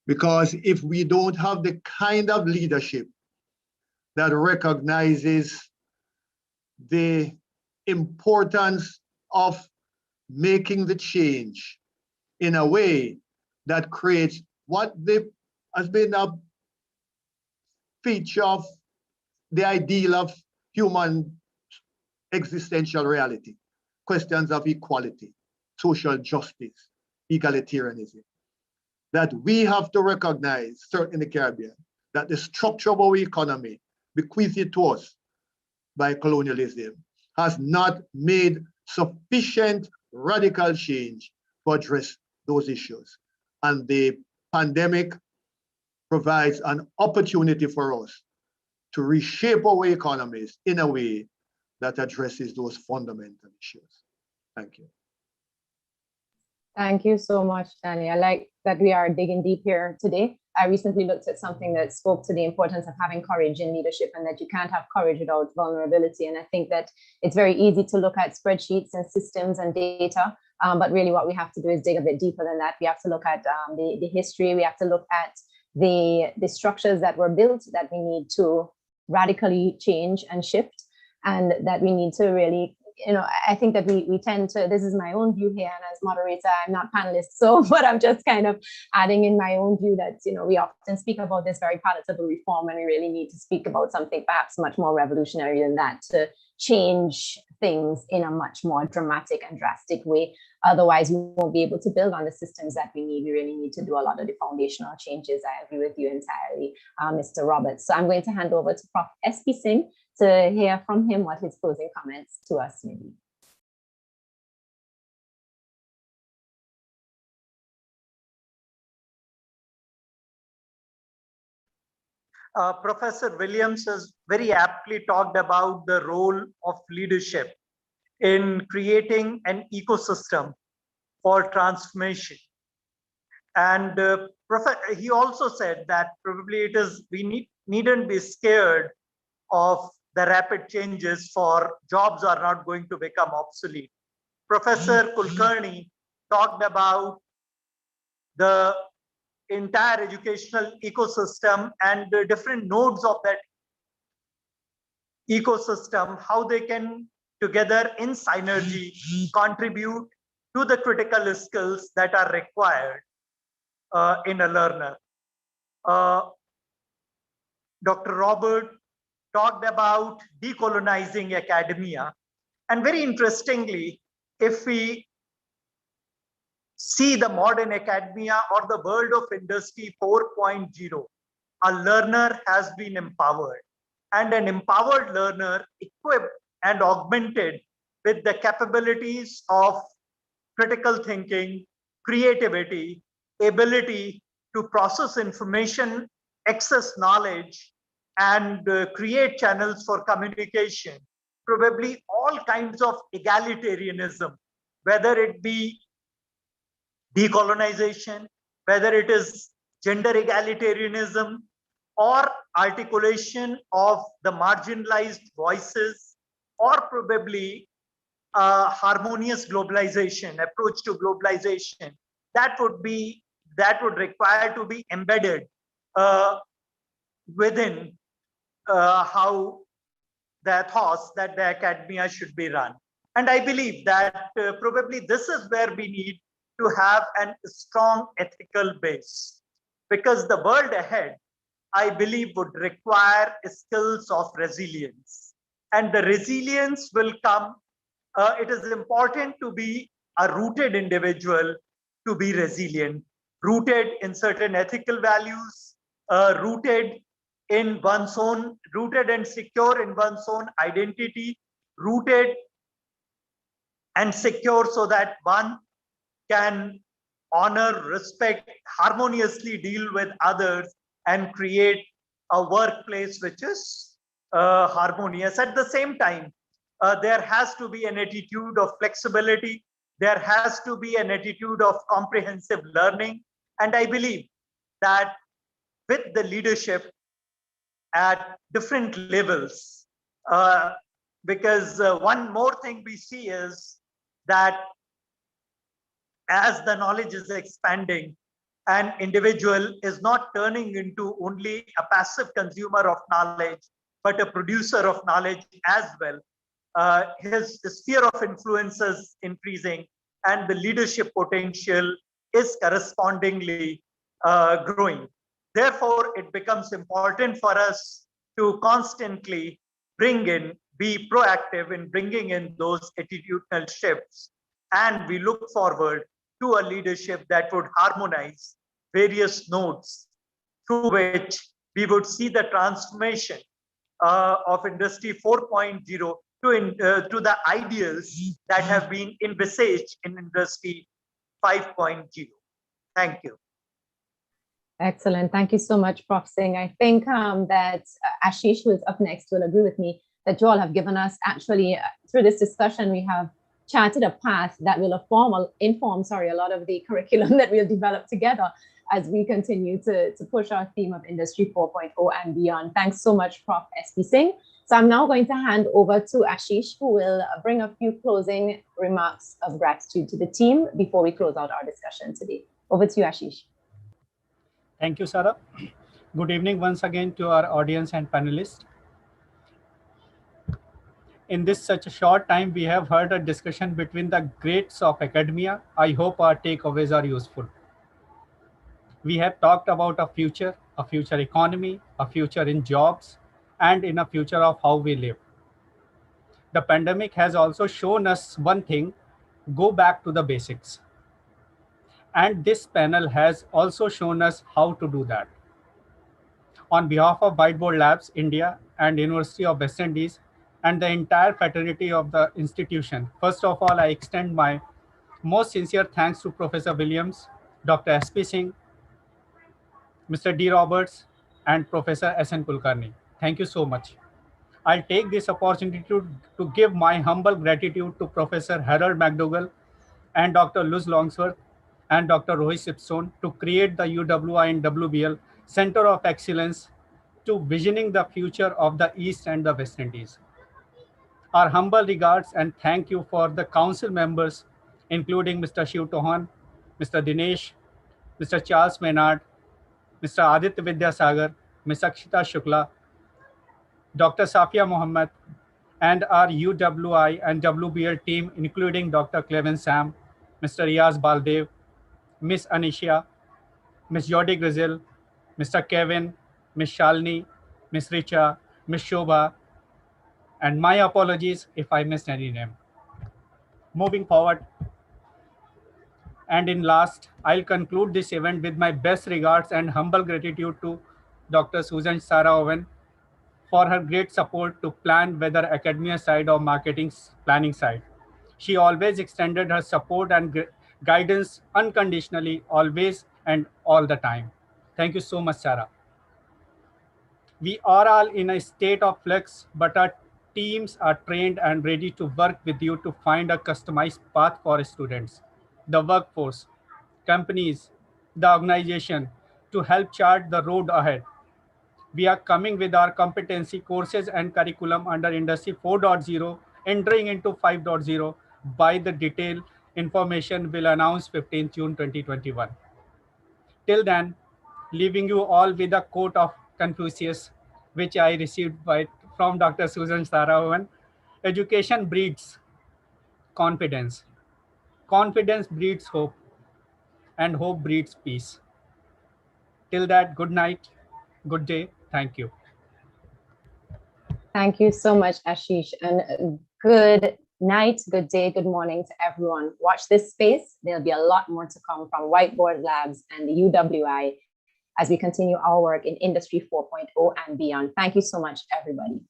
Because if we don't have the kind of leadership that recognizes the importance of making the change in a way that creates what has been a feature of the ideal of human existential reality, questions of equality, social justice, egalitarianism, that we have to recognize, certainly in the Caribbean, that the structure of our economy bequeathed to us by colonialism has not made sufficient radical change to address those issues. And the pandemic provides an opportunity for us to reshape our economies in a way that addresses those fundamental issues. Thank you. Thank you so much, Danny. I like that we are digging deep here today. I recently looked at something that spoke to the importance of having courage in leadership, and that you can't have courage without vulnerability. And I think that it's very easy to look at spreadsheets and systems and data, but really what we have to do is dig a bit deeper than that. We have to look at the history. We have to look at the structures that were built that we need to radically change and shift, and that we need to really, I think that we tend to, this is my own view here, and as moderator, I'm not panelist, so, but I'm just kind of adding in my own view that, we often speak about this very palatable reform, and we really need to speak about something perhaps much more revolutionary than that to change things in a much more dramatic and drastic way. Otherwise, we won't be able to build on the systems that we need. We really need to do a lot of the foundational changes. I agree with you entirely, Mr. Roberts. So I'm going to hand over to Prof. S.P. Singh to hear from him what his closing comments to us may be. Professor Williams has very aptly talked about the role of leadership in creating an ecosystem for transformation. And he also said that probably we needn't be scared of the rapid changes, for jobs are not going to become obsolete. Professor Kulkarni talked about the entire educational ecosystem and the different nodes of that ecosystem, how they can together in synergy contribute to the critical skills that are required in a learner. Dr. Robert talked about decolonizing academia. And very interestingly, if we see the modern academia or the world of industry 4.0, a learner has been empowered, and an empowered learner equipped and augmented with the capabilities of critical thinking, creativity, ability to process information, access knowledge, and create channels for communication. Probably all kinds of egalitarianism, whether it be decolonization, whether it is gender egalitarianism, or articulation of the marginalized voices, or probably harmonious globalization, approach to globalization, that would require to be embedded within how the ethos that the academia should be run. And I believe that probably this is where we need to have a strong ethical base, because the world ahead, I believe, would require skills of resilience. And the resilience will come. It is important to be a rooted individual to be resilient, rooted in certain ethical values, rooted in one's own, rooted and secure in one's own identity, rooted and secure so that one can honor, respect, harmoniously deal with others, and create a workplace which is harmonious. At the same time, there has to be an attitude of flexibility. There has to be an attitude of comprehensive learning. And I believe that with the leadership at different levels, because one more thing we see is that as the knowledge is expanding, an individual is not turning into only a passive consumer of knowledge, but a producer of knowledge as well. His sphere of influence is increasing, and the leadership potential is correspondingly growing. Therefore, it becomes important for us to constantly be proactive in bringing in those attitudinal shifts. And we look forward to a leadership that would harmonize various nodes through which we would see the transformation of Industry 4.0 to the ideals that have been envisaged in Industry 5.0. Thank you. Excellent. Thank you so much, Prof. Singh. I think that Ashish, who is up next, will agree with me that you all have given us actually through this discussion, we have charted a path that will inform a lot of the curriculum that we'll develop together as we continue to push our theme of Industry 4.0 and beyond. Thanks so much, Prof. S.P. Singh. So I'm now going to hand over to Ashish, who will bring a few closing remarks of gratitude to the team before we close out our discussion today. Over to you, Ashish. Thank you, Sarah. Good evening once again to our audience and panelists. In this such a short time, we have heard a discussion between the greats of academia. I hope our takeaways are useful. We have talked about a future economy, a future in jobs, and in a future of how we live. The pandemic has also shown us one thing: go back to the basics. And this panel has also shown us how to do that. On behalf of Whiteboard Labs India and University of West Indies and the entire fraternity of the institution, first of all, I extend my most sincere thanks to Professor Williams, Dr. S.P. Singh, Mr. D. Roberts, and Professor S.N. Kulkarni. Thank you so much. I'll take this opportunity to give my humble gratitude to Professor Harold McDougall and Dr. Luz Longsworth and Dr. Rohit Sipson to create the UWI and WBL Center of Excellence to visioning the future of the East and the West Indies. Our humble regards and thank you for the council members, including Mr. Shiv Tohan, Mr. Dinesh, Mr. Charles Maynard, Mr. Aditya Vidyasagar, Ms. Akshita Shukla, Dr. Safia Mohammed, and our UWI and WBL team, including Dr. Clevin Sam, Mr. Riaz Baldev, Ms. Anisha, Ms. Jody Grizel, Mr. Kevin, Ms. Shalini, Ms. Richa, Ms. Shobha, and my apologies if I missed any name. Moving forward, and in last, I'll conclude this event with my best regards and humble gratitude to Dr. Susan Sarah Owen for her great support to plan whether academia side or marketing planning side. She always extended her support and guidance unconditionally, always and all the time. Thank you so much, Sarah. We are all in a state of flux, but our teams are trained and ready to work with you to find a customized path for students, the workforce, companies, the organization to help chart the road ahead. We are coming with our competency courses and curriculum under Industry 4.0, entering into 5.0. By the detailed information will announce 15 June 2021. Till then, leaving you all with a quote of Confucius, which I received from Dr. Susan Saravan. Education breeds confidence. Confidence breeds hope, and hope breeds peace. Till that, good night, good day. Thank you. Thank you so much, Ashish, and good night, good day, good morning to everyone. Watch this space. There'll be a lot more to come from Whiteboard Labs and the UWI as we continue our work in Industry 4.0 and beyond. Thank you so much, everybody.